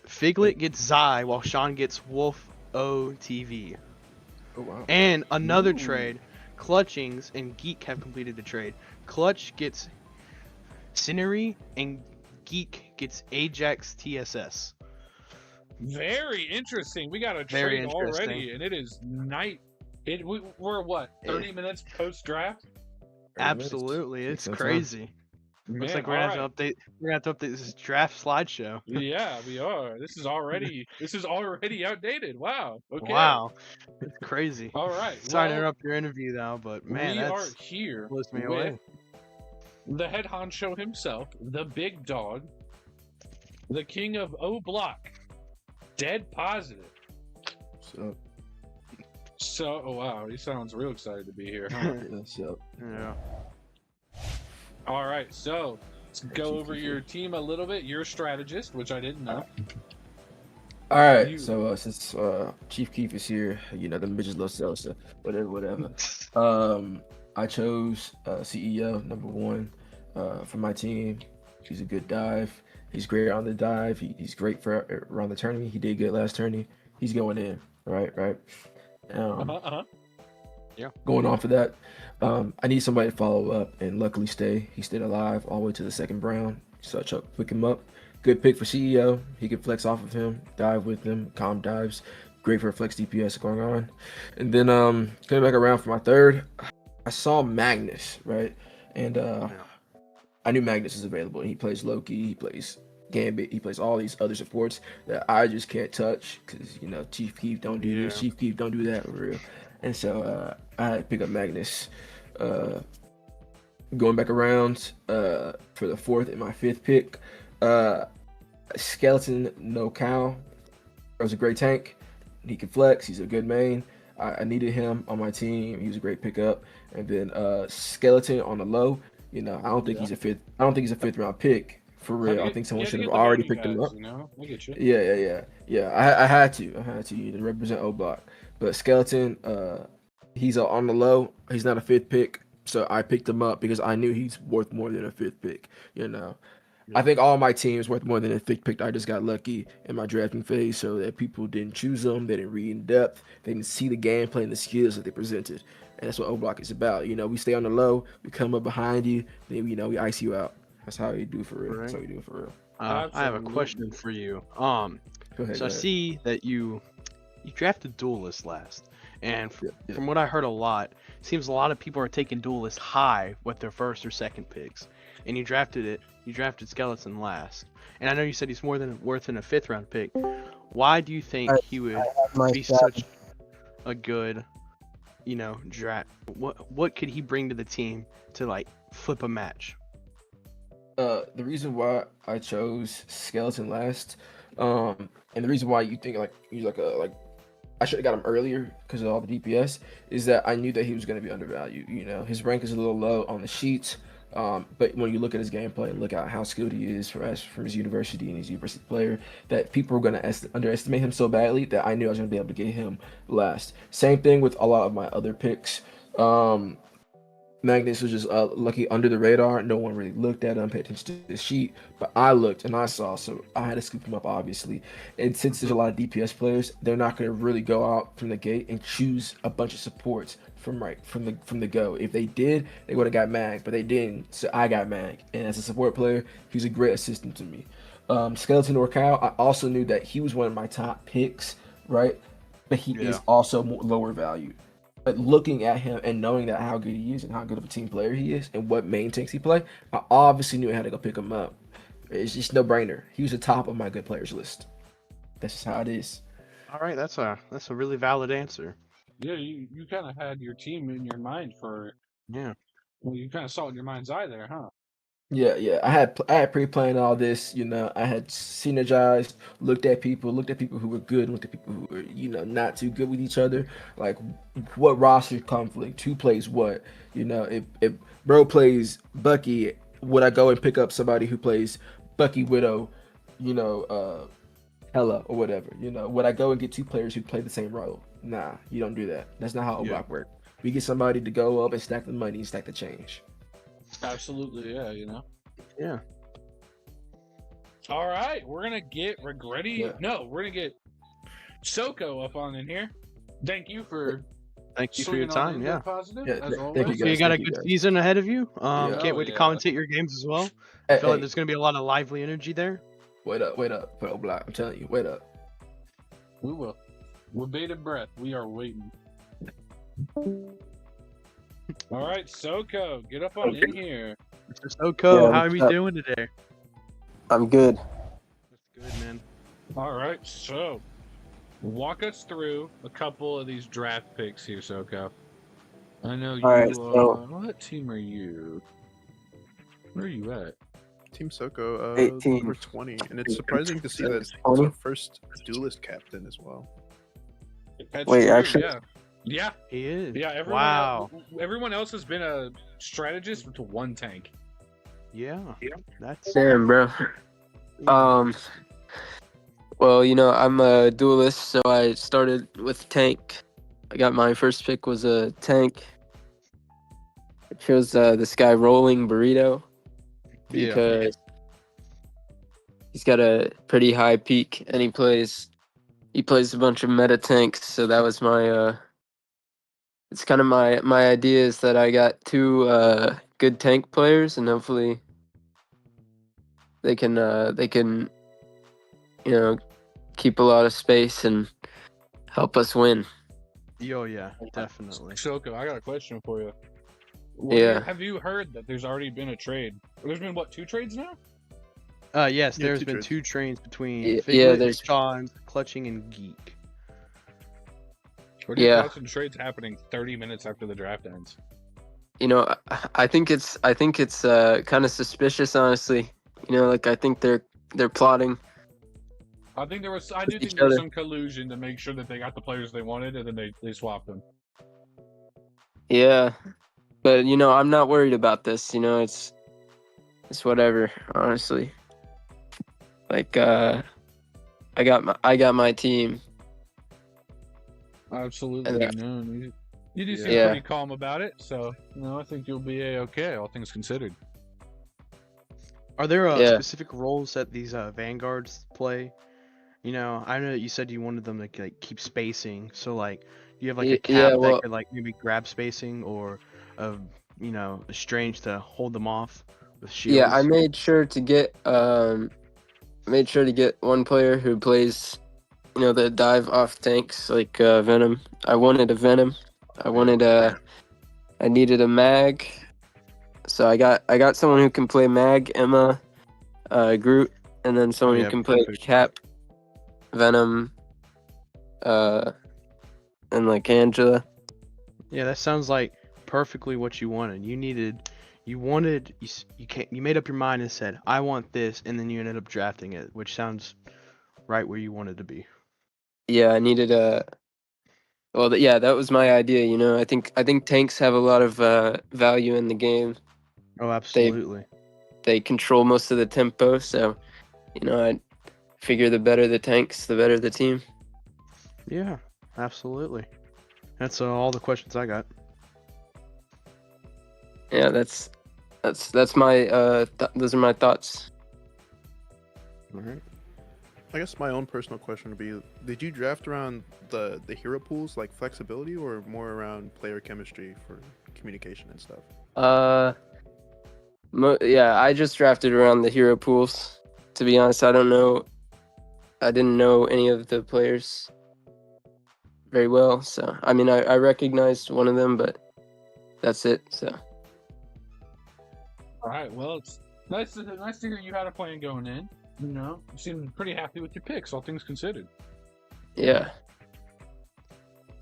Figlet gets Zai while Sean gets Wolf OTV. Oh wow. And another trade. Clutchings and Geek have completed the trade. Clutch gets Cinery and Geek gets Ajax TSS. Very interesting. We got a Very trade interesting. already, and it is night. We're what 30 minutes post draft. Absolutely, it's Takes some time. crazy. Looks like we're gonna have to update. We're gonna have to update this draft slideshow. Yeah, we are. This is already outdated. Wow. Okay. Wow, it's crazy. All right. Sorry to well, interrupt your interview now, but man, we are that's here blows me with away. the head honcho himself, the big dog, the king of O Block, dead positive. So, So, oh wow, he sounds real excited to be here. Huh? so Yeah. All right, so let's go over your team a little bit. You're a strategist, which I didn't know. all right. You- So since Chief Keef is here, you know the bitches love salsa, whatever. I chose CEO number 1 for my team. He's a good dive. He's great on the dive. He's great for around the tournament. He did good last tourney. He's going in. Right. Going on for that. I need somebody to follow up, and luckily he stayed alive all the way to the second round. So I Chuck pick him up. Good pick for CEO. He can flex off of him, dive with him, calm dives. Great for flex DPS going on. And then coming back around for my third, I saw Magnus, right? And I knew Magnus is available. He plays Loki, he plays Gambit, he plays all these other supports that I just can't touch because Chief Keef don't do this, Chief Keef don't do that for real. And so I had to pick up Magnus. Going back around for the 4th and my 5th pick, Skeleton No Cow. That was a great tank. He can flex. He's a good main. I needed him on my team. He was a great pickup. And then Skeleton on the low. I don't think he's a fifth. I don't think he's a 5th round pick for real. I think someone should have already picked him up. I get you. Yeah. I had to. To represent O Block. But Skeleton, he's on the low. He's not a 5th pick, so I picked him up because I knew he's worth more than a 5th pick. I think all my teams worth more than a 5th pick. I just got lucky in my drafting phase, so that people didn't choose them. They didn't read in depth. They didn't see the gameplay and the skills that they presented. And that's what O Block is about. We stay on the low, we come up behind you, then we ice you out. That's how you do for real. That's how you do it for real. I have a question for you. Go ahead, So I see that you drafted Duelist last, and from what I heard a lot, it seems a lot of people are taking Duelist high with their 1st or 2nd picks, and you drafted Skeleton last. And I know you said he's more than worth in a 5th round pick. Why do you think he would be such a good, draft? What could he bring to the team to flip a match? The reason why I chose Skeleton last, and the reason why you think he's I should have got him earlier because of all the DPS, is that I knew that he was going to be undervalued. His rank is a little low on the sheets, but when you look at his gameplay and look at how skilled he is for his university and his university player, that people are going to underestimate him so badly that I knew I was going to be able to get him last. Same thing with a lot of my other picks. Magnus was just lucky under the radar. No one really looked at him, paid attention to the sheet, but I looked and I saw, so I had to scoop him up, obviously. And since there's a lot of DPS players, they're not going to really go out from the gate and choose a bunch of supports from the go. If they did, they would have got Mag, but they didn't, so I got Mag. And as a support player, he was a great assistant to me. Skeleton or Cow, I also knew that he was one of my top picks, right? But he is also lower valued. But looking at him and knowing that how good he is and how good of a team player he is and what main tanks he play, I obviously knew I had to go pick him up. It's just no brainer. He was the top of my good players list. That's just how it is. All right, that's a really valid answer. Yeah, you kind of had your team in your mind for Yeah. Well, you kind of saw it in your mind's eye there, huh? Yeah. I had pre-planned all this. I had synergized, looked at people who were good, looked at people who were not too good with each other. Like, what roster conflict? Who plays what? If bro plays Bucky, would I go and pick up somebody who plays Bucky Widow? Hella or whatever. Would I go and get two players who play the same role? Nah, you don't do that. That's not how it works. We get somebody to go up and stack the money and stack the change. Absolutely, yeah, Yeah. All right, we're gonna get Regretti. Yeah. No, we're gonna get Soko up on in here. Thank you for Thank you for your swinging on time. in there Yeah. positive, Yeah, as thank always. you So you guys. got a Thank you good guys. season ahead of you. Yeah. Can't wait to yeah. commentate your games as well. I feel like Hey, there's gonna be a lot of lively energy there. wait up, Pro Block. I'm telling you, wait up. We will. With bated breath, we are waiting. All right, Soko, get up on in here. Mr. Soko, Yeah, how are what's we up? doing today? I'm good. Good, man. All right, so walk us through a couple of these draft picks here, Soko. I know you. All right, so- What team are you? Where are you at? Team Soko, 18. number 20, and it's surprising to see that it's 20? our first duelist captain as well. That's Wait, true, actually- yeah. He is. Yeah, Wow. everyone else has been a strategist to one tank. Yeah. That's Damn, bro. Well, I'm a duelist, so I started with tank. I got my first pick was a tank. I chose this guy Rolling Burrito because he's got a pretty high peak, and he plays a bunch of meta tanks. So that was my it's kind of my idea is that I got two good tank players, and hopefully they can keep a lot of space and help us win. yeah, definitely. Soko, I got a question for you. Yeah. Have you heard that there's already been a trade? There's been what, 2 trades now? Yes, Yeah, there's two been trades. 2 trains between Yeah, Figlet, there's- Sean, Clutching, and Geek. Or do you Yeah. thoughts and trades happening 30 minutes after the draft ends? I think it's kind of suspicious, honestly. I think they're plotting. I think I do With think each there was other. some collusion to make sure that they got the players they wanted, and then they swapped them. Yeah, but I'm not worried about this. It's whatever, honestly. Like I got my team. Absolutely. No, you do seem Yeah. pretty calm about it, so I think you'll be okay, all things considered. Are there Yeah. specific roles that these vanguards play? I know that you said you wanted them to keep spacing. So do you have a Yeah, cap that well- could maybe grab spacing, or a strange to hold them off with shields? Yeah, I made sure to get one player who plays the dive off tanks like Venom. I wanted a Venom. I needed a mag. So I got someone who can play mag, Emma, Groot, and then someone yeah, who can play perfect. Cap, Venom, and Angela. Yeah, that sounds like perfectly what you wanted. You made up your mind and said, I want this, and then you ended up drafting it, which sounds right where you wanted to be. Yeah, I needed a. Well, that was my idea. I think tanks have a lot of value in the game. Oh, absolutely. They control most of the tempo, so I figure the better the tanks, the better the team. Yeah, absolutely. That's all the questions I got. Yeah, that's my those are my thoughts. All right. I guess my own personal question would be: did you draft around the hero pools, like flexibility, or more around player chemistry for communication and stuff? Yeah, I just drafted around the hero pools. To be honest, I didn't know any of the players very well. So I mean, I recognized one of them, but that's it. So All right. Well, it's nice to hear you had a plan going in. You seem pretty happy with your picks, all things considered. yeah.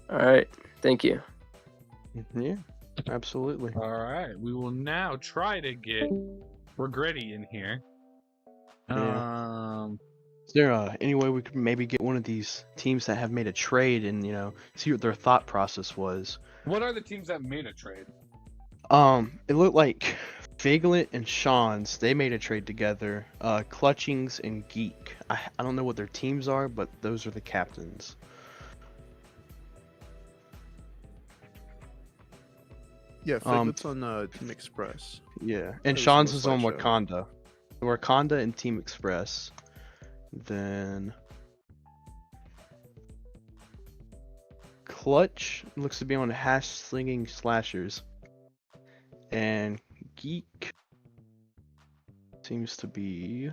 All right. Thank you. Yeah. Absolutely. All right, we will now try to get Regretti in here. Yeah. Is there any way we could maybe get one of these teams that have made a trade and see what their thought process was? What are the teams that made a trade? It looked like Figlet and Sean's, they made a trade together. Clutchings and Geek. I don't know what their teams are, but those are the captains. Yeah, Figlet's on Team Express. Yeah, and That was Sean's on the is on slideshow. Wakanda. Wakanda and Team Express. Then Clutch looks to be on Hash Slinging Slashers. And Geek seems to be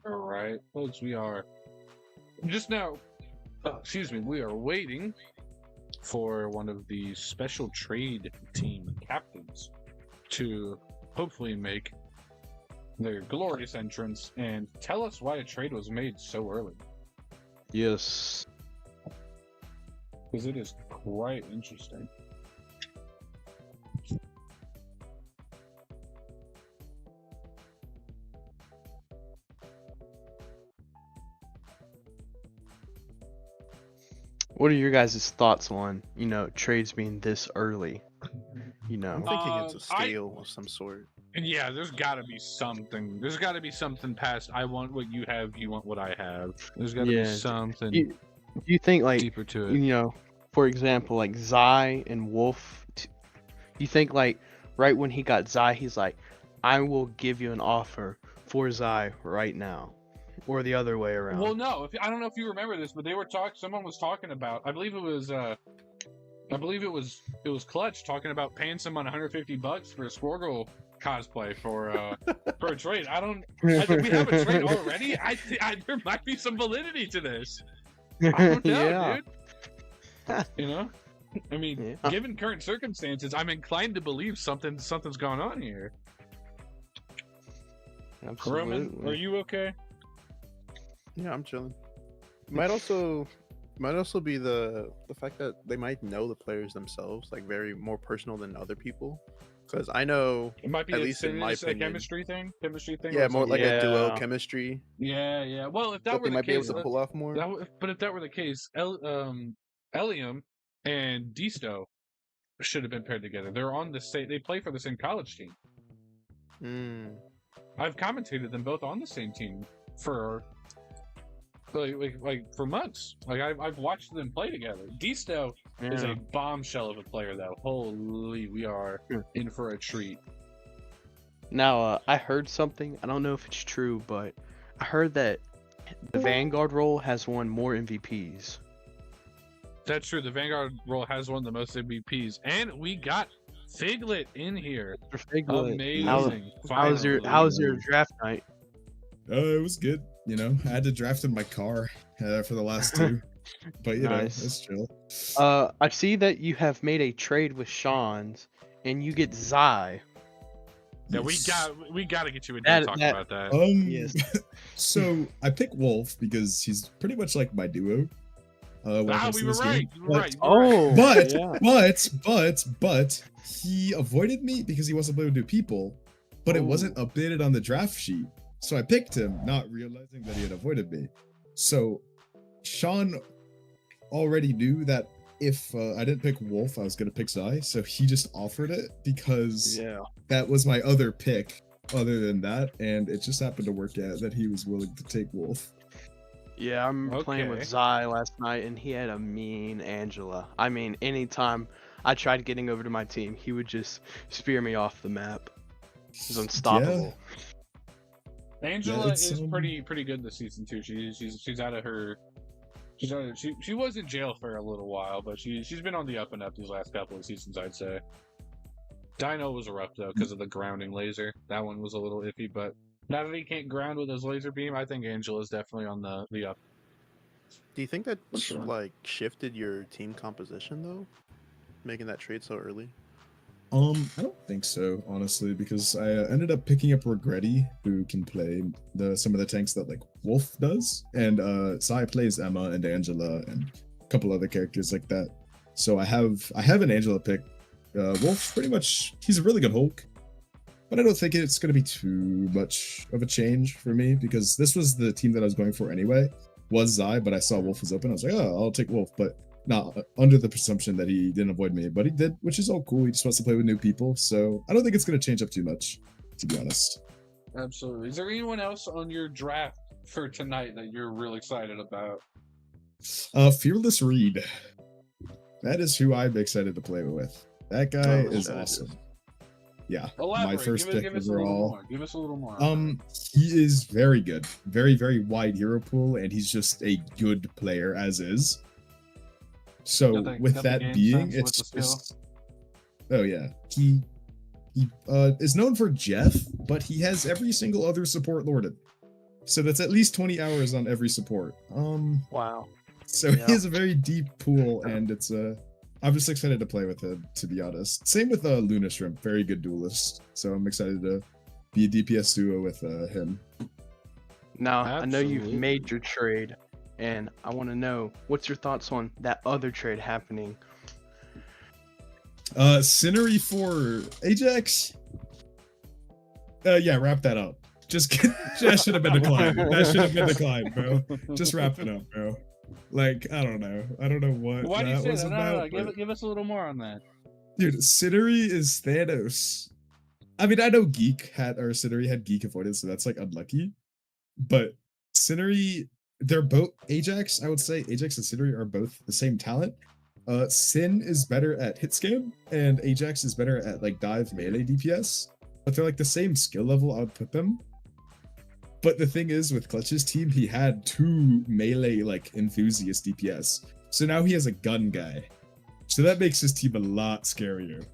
All right, folks, we are just now. Excuse me, we are waiting for one of the special trade team captains to hopefully make their glorious entrance and tell us why a trade was made so early. Yes. Because it is quite interesting. What are your guys' thoughts on, trades being this early? I'm thinking it's a steal of some sort. And yeah, there's got to be something. There's got to be something past. I want what you have. You want what I have. There's got to be something. Do you think deeper to it? For example, like Zai and Wolf? You think right when he got Zai, he's like, "I will give you an offer for Zai right now," or the other way around? Well, no. I don't know if you remember this, but they were someone was talking about. I believe it was. It was Clutch talking about paying someone $150 for a Squirgle cosplay for a trade. I think we have a trade already. There might be some validity to this. I don't know, dude. I mean, given current circumstances, I'm inclined to believe something's going on here. Absolutely. Roman, are you okay? Yeah, I'm chilling. Might also be the fact that they might know the players themselves, like very more personal than other people. Because I know, It might be at least in my a opinion, chemistry thing. yeah, or more something. like a duo chemistry. Yeah. Well, if that That were they the might be able case, to pull off more. but if that were the case, Elium and Disto should have been paired together. They're on the same. They play for the same college team. I've commentated them both on the same team for for months. I've watched them play together. Disto is a bombshell of a player, though. Holy, we are in for a treat. Now, I heard something. I don't know if it's true, but I heard that the Vanguard role has won more MVPs. That's true. The Vanguard role has one of the most MVPs, and we got Figlet in here. Figlet. Amazing. How was your draft night? It was good. I had to draft in my car for the last two, but Nice. it's chill. I see that you have made a trade with Sean's, and you get Zai. Yeah, we got to get you in here That- to talk that- about that. Yes. So I picked Wolf because he's pretty much like my duo. when it comes We to were this right. game. You were right. Oh, But yeah. but he avoided me because he wasn't playing with new people, but it wasn't updated on the draft sheet. So I picked him, not realizing that he had avoided me. So Sean already knew that if I didn't pick Wolf, I was gonna pick Zai. So he just offered it because that was my other pick. Other than that, and it just happened to work out that he was willing to take Wolf. Yeah, I'm playing with Okay. Zai last night, and he had a mean Angela. I mean, anytime I tried getting over to my team, he would just spear me off the map. He's unstoppable. Angela it's, is pretty good this season too. She's out of her. She was in jail for a little while, but she's been on the up and up these last couple of seasons, I'd say. Dino was rough though because of the grounding laser. That one was a little iffy, but now that he can't ground with his laser beam, I think Angela's definitely on the up. Do you think that shifted your team composition though, making that trade so early? I don't think so, honestly, because I ended up picking up Regretti, who can play some of the tanks that like Wolf does, and Sai plays Emma and Angela and a couple other characters like that. So I have an Angela pick. Wolf's pretty much, he's a really good Hulk, but I don't think it's going to be too much of a change for me because this was the team that I was going for anyway. Was Zai, but I saw Wolf was open. I was like, oh, I'll take Wolf, but not under the presumption that he didn't avoid me, but he did, which is all cool. He just wants to play with new people, so I don't think it's going to change up too much, to be honest. Absolutely. Is there anyone else on your draft for tonight that you're real excited about? Fearless Reed. That is who I'm excited to play with. That guy is awesome. Yeah, Elaborate. my first pick give us overall. Give us a little more. He is very good, very, very wide hero pool, and he's just a good player as is. So with that being, it's just, oh yeah, he is known for Jeff, but he has every single other support lorded. So that's at least 20 hours on every support. Wow. So he has a very deep pool, and it's I'm just excited to play with him, to be honest. Same with Luna Shrimp, very good duelist. So I'm excited to be a DPS duo with him. Now, I know you've made your trade, and I want to know, what's your thoughts on that other trade happening? Cinery for Ajax? Yeah, wrap that up. That should have been declined. That should have been declined, bro. Just wrap it up, bro. Like, I don't know what Why do you that say was that? about. No, give us a little more on that. Dude, Cinery is Thanos. I mean, I know Cinery had Geek avoided, so that's like unlucky. But Cinery, they're both Ajax, I would say. Ajax and Cinery are both the same talent. Sin is better at hit scan, and Ajax is better at like dive melee DPS. But they're like the same skill level, I would put them. But the thing is, with Clutch's team, he had 2 melee like enthusiast DPS. So now he has a gun guy. So that makes his team a lot scarier.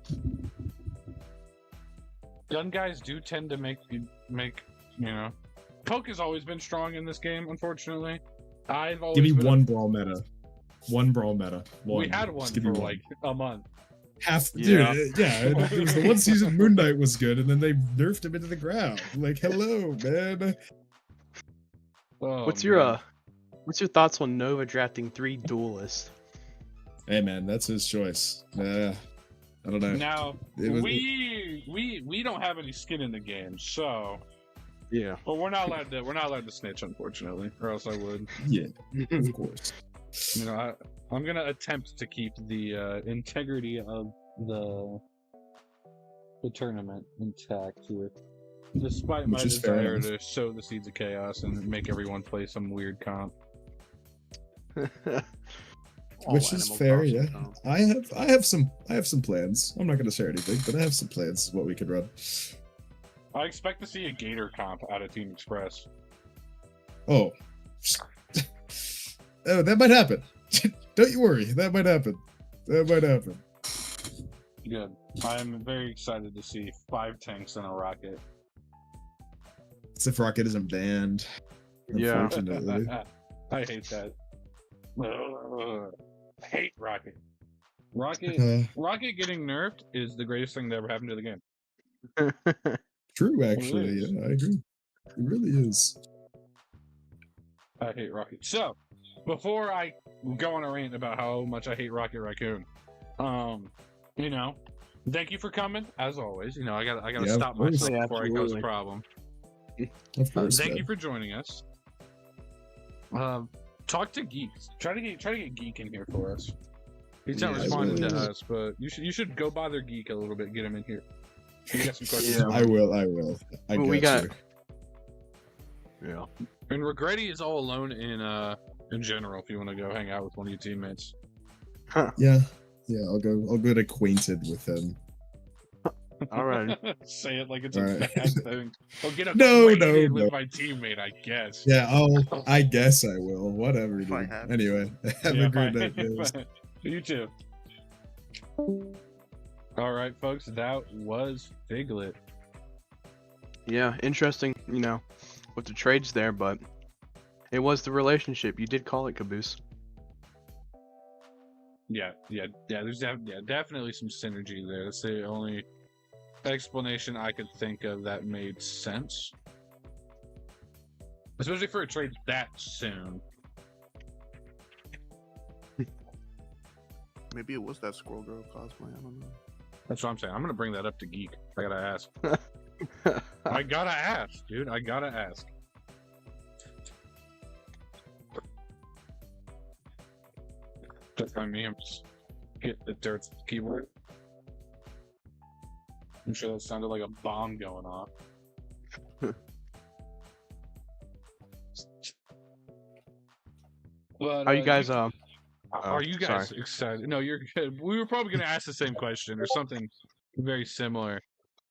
Gun guys do tend to make Poke has always been strong in this game, unfortunately. I've always Give me one brawl meta. One brawl meta. One. We had one Just give for me one. like a month. Dude, yeah. It was the one season Moon Knight was good, and then they nerfed him into the ground. Like, hello, man. What's your thoughts on Nova drafting 3 duelists? Hey man, that's his choice. I don't know. Now we don't have any skin in the game, so yeah. But we're not allowed to snitch, unfortunately, or else I would. Yeah, of course. You know, I'm gonna attempt to keep the integrity of the tournament intact here, despite my desire to sow the seeds of chaos and make everyone play some weird comp. Which is fair, yeah. I have some plans. I'm not gonna share anything, but I have some plans of what we could run. I expect to see a Gator comp out of Team Express. Oh, that might happen. Don't you worry, that might happen. Good. I'm very excited to see 5 tanks and a rocket. It's if Rocket isn't banned. Yeah. Unfortunately. I hate that. Ugh. I hate Rocket. Rocket getting nerfed is the greatest thing that ever happened to the game. True, actually. Yeah, I agree. It really is. I hate Rocket. So, before I go on a rant about how much I hate Rocket Raccoon, thank you for coming, as always. I gotta stop myself before I cause a problem. Of course. Thank you for joining us. Talk to geeks. Try to get Geek in here for us. He's not responding to us, but you should go bother Geek a little bit. Get him in here. You got some questions. I will. I got you. Yeah. And Regretti is all alone in general. If you want to go hang out with one of your teammates. Yeah. I'll go get acquainted with him. All right. Say it like it's a bad thing. I'll get No. with my teammate, I guess. Yeah, I guess I will. Whatever, dude. Anyway, have a great night, guys. You too. All right, folks, that was Figlet. Yeah, interesting, with the trades there, but it was the relationship. You did call it, Caboose. Yeah. There's definitely some synergy there. That's the only explanation I could think of that made sense, especially for a trade that soon. Maybe it was that Squirrel Girl cosplay. I don't know. That's what I'm saying. I'm gonna bring that up to Geek. I gotta ask. I gotta ask, dude. I gotta ask. That's by me. I'm just get the dirt keyboard. I'm sure that sounded like a bomb going off. But, Are you guys are you guys sorry. excited? No, you're good. We were probably going to ask the same question or something very similar.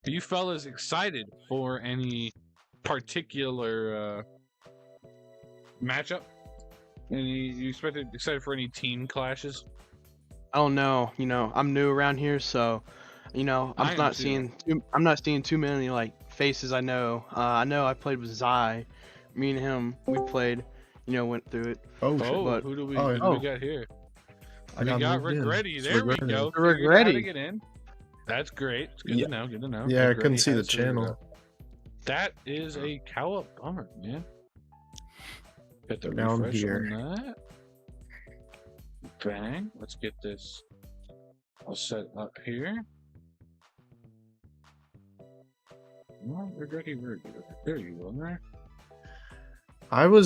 Are you fellas excited for any particular matchup? You excited for any team clashes? I don't know. I'm new around here, so I'm not seeing too many like faces I know. I know I played with Zai. Me and him, we played. Went through it. Who do we got here? We got Regretti. There we go. Regretti. Get in. That's great. It's good to know. Good to know. Yeah, I couldn't Regretti see the has channel. That is a cow up bummer, man. Get the Down refresh here. on that. Bang. Let's get this all set up here. No, Regretti, there you go, there. I'm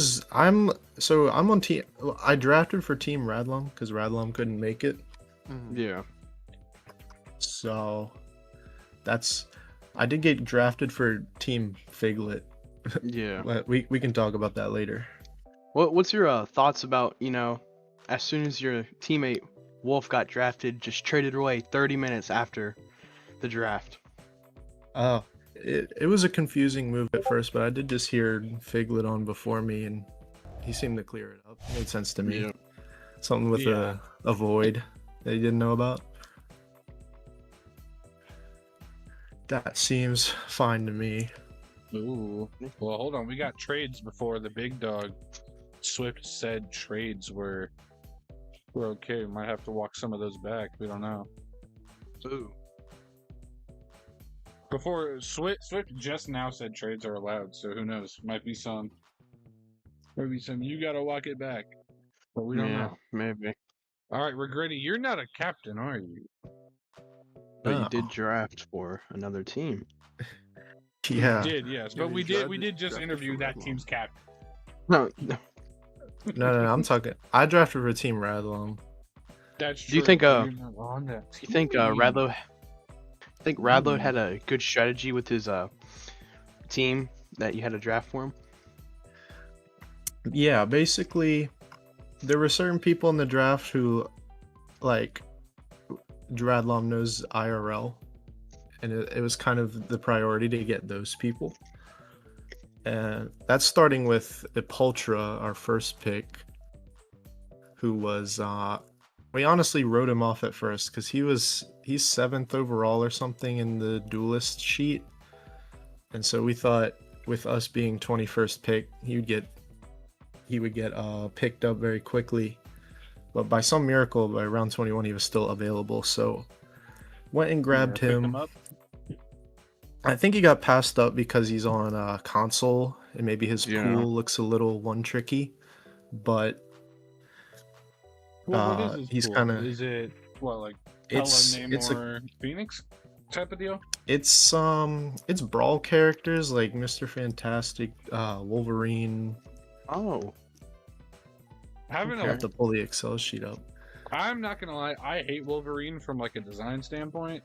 on team. I drafted for Team Radlum because Radlum couldn't make it. Yeah. So I did get drafted for Team Figlet. Yeah. But we can talk about that later. What's your thoughts about as soon as your teammate Wolf got drafted, just traded away 30 minutes after the draft? Oh, it was a confusing move at first, but I did just hear Figlet on before me, and he seemed to clear it up. It made sense to me. Yeah. Something with a void that he didn't know about. That seems fine to me. Ooh. Well, hold on. We got trades before the big dog. Swift said trades were okay. We might have to walk some of those back. We don't know. Ooh. Before Swift just now said trades are allowed, so who knows? Might be some you gotta walk it back. But we don't know. Maybe. Alright, Regretti, you're not a captain, are you? But you did draft for another team. Yeah. We did, yes. But we did just interview that team's captain. No. No, I'm talking. I drafted for Team Radlum. That's true. Do you think Radlo Radlo had a good strategy with his team that you had to draft for him? Yeah, basically, there were certain people in the draft who, like, Radlom knows IRL, and it was kind of the priority to get those people. And that's starting with Epultra, our first pick, who was we honestly wrote him off at first because he's 7th overall or something in the duelist sheet, and so we thought with us being 21st pick he would get picked up very quickly, but by some miracle by round 21 he was still available, so went and grabbed him. I think he got passed up because he's on console and maybe his pool looks a little one tricky, but what is he's pool? kind of. Is it like It's Namor, Phoenix type of deal? It's brawl characters like Mr. Fantastic, Wolverine. Oh. I have to pull the Excel sheet up. I'm not gonna lie, I hate Wolverine from like a design standpoint.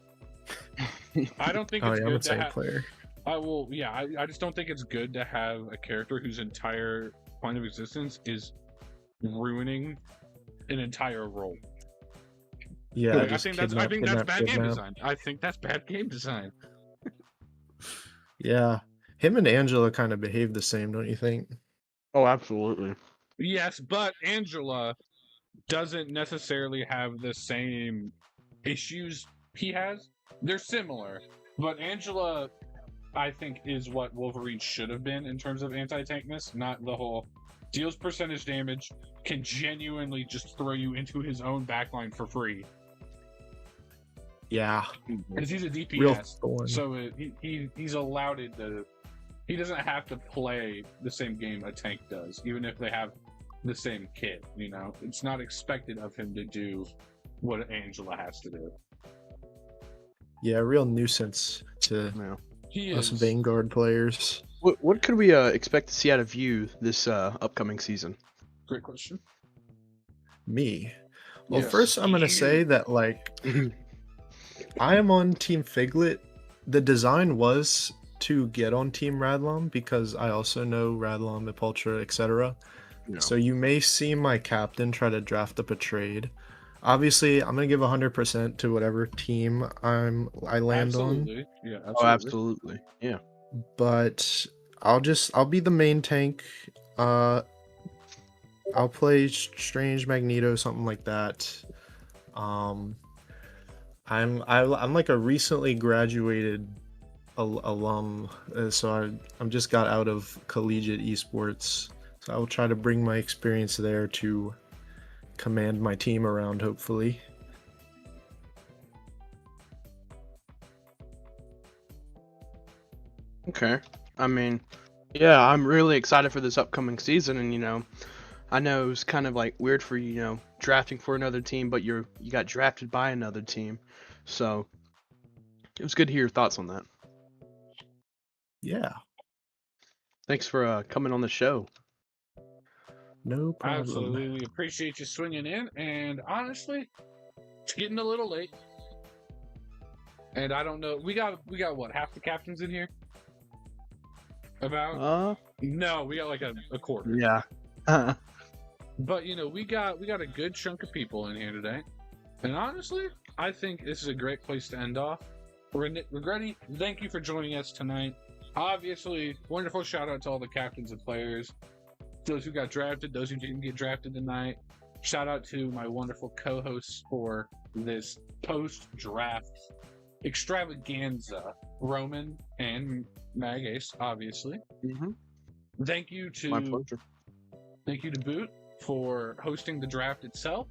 I don't think Oh it's yeah, I'm good a to same have. player. I just don't think it's good to have a character whose entire point of existence is ruining an entire role. Yeah, Like, I think that's bad game design. I think that's bad game design. Yeah, him and Angela kind of behave the same, don't you think? Oh, absolutely. Yes, but Angela doesn't necessarily have the same issues he has. They're similar, but Angela I think, is what Wolverine should have been in terms of anti-tankness, not the whole deals percentage damage, can genuinely just throw you into his own backline for free. Yeah. Because he's a Real DPS, thorn. so he's allowed it to. He doesn't have to play the same game a tank does, even if they have the same kit. You know, it's not expected of him to do what Angela has to do. Yeah, real nuisance to He us is. Vanguard players. What could we expect to see out of you this upcoming season? Great question. Me. Well, Yes. first I'm gonna say that like I am on Team Figlet. The design was to get on Team Radlom because I also know Radlom, Ipultra, etc. Yeah. So you may see my captain try to draft up a trade. Obviously, I'm gonna give 100% to whatever team I land on. Absolutely. Yeah, absolutely. Oh, absolutely. Yeah. But I'll be the main tank. I'll play Strange Magneto, something like that. I'm like a recently graduated alum, so I'm just got out of collegiate esports. So I will try to bring my experience there to command my team around, hopefully. Okay. I mean, yeah, I'm really excited for this upcoming season, and I know it was kind of like weird for you, drafting for another team, but you got drafted by another team, so it was good to hear your thoughts on that. Yeah. Thanks for coming on the show. No problem. Absolutely. We appreciate you swinging in. And honestly, it's getting a little late. And I don't know. We got what, half the captains in here? About? No, we got like a quarter. Yeah. But we got a good chunk of people in here today. And honestly, I think this is a great place to end off. Regretti, thank you for joining us tonight. Obviously, wonderful shout out to all the captains and players. Those who got drafted, those who didn't get drafted tonight. Shout out to my wonderful co-hosts for this post-draft extravaganza, Roman and Mag Ace, obviously. Thank you to My pleasure. Thank you to Boot for hosting the draft itself.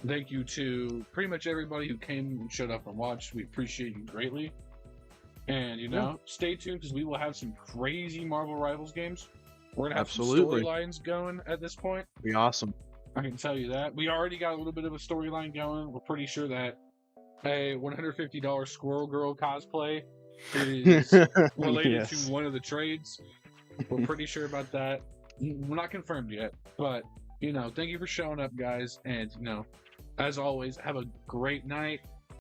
Thank you to pretty much everybody who came and showed up and watched. We appreciate you greatly. And stay tuned because we will have some crazy Marvel Rivals games. We're gonna have Absolutely. some storylines going at this point. Be awesome. I can tell you that. We already got a little bit of a storyline going. We're pretty sure that a $150 Squirrel Girl cosplay is related Yes. to one of the trades. We're pretty sure about that. We're not confirmed yet, but thank you for showing up, guys. And as always, have a great night.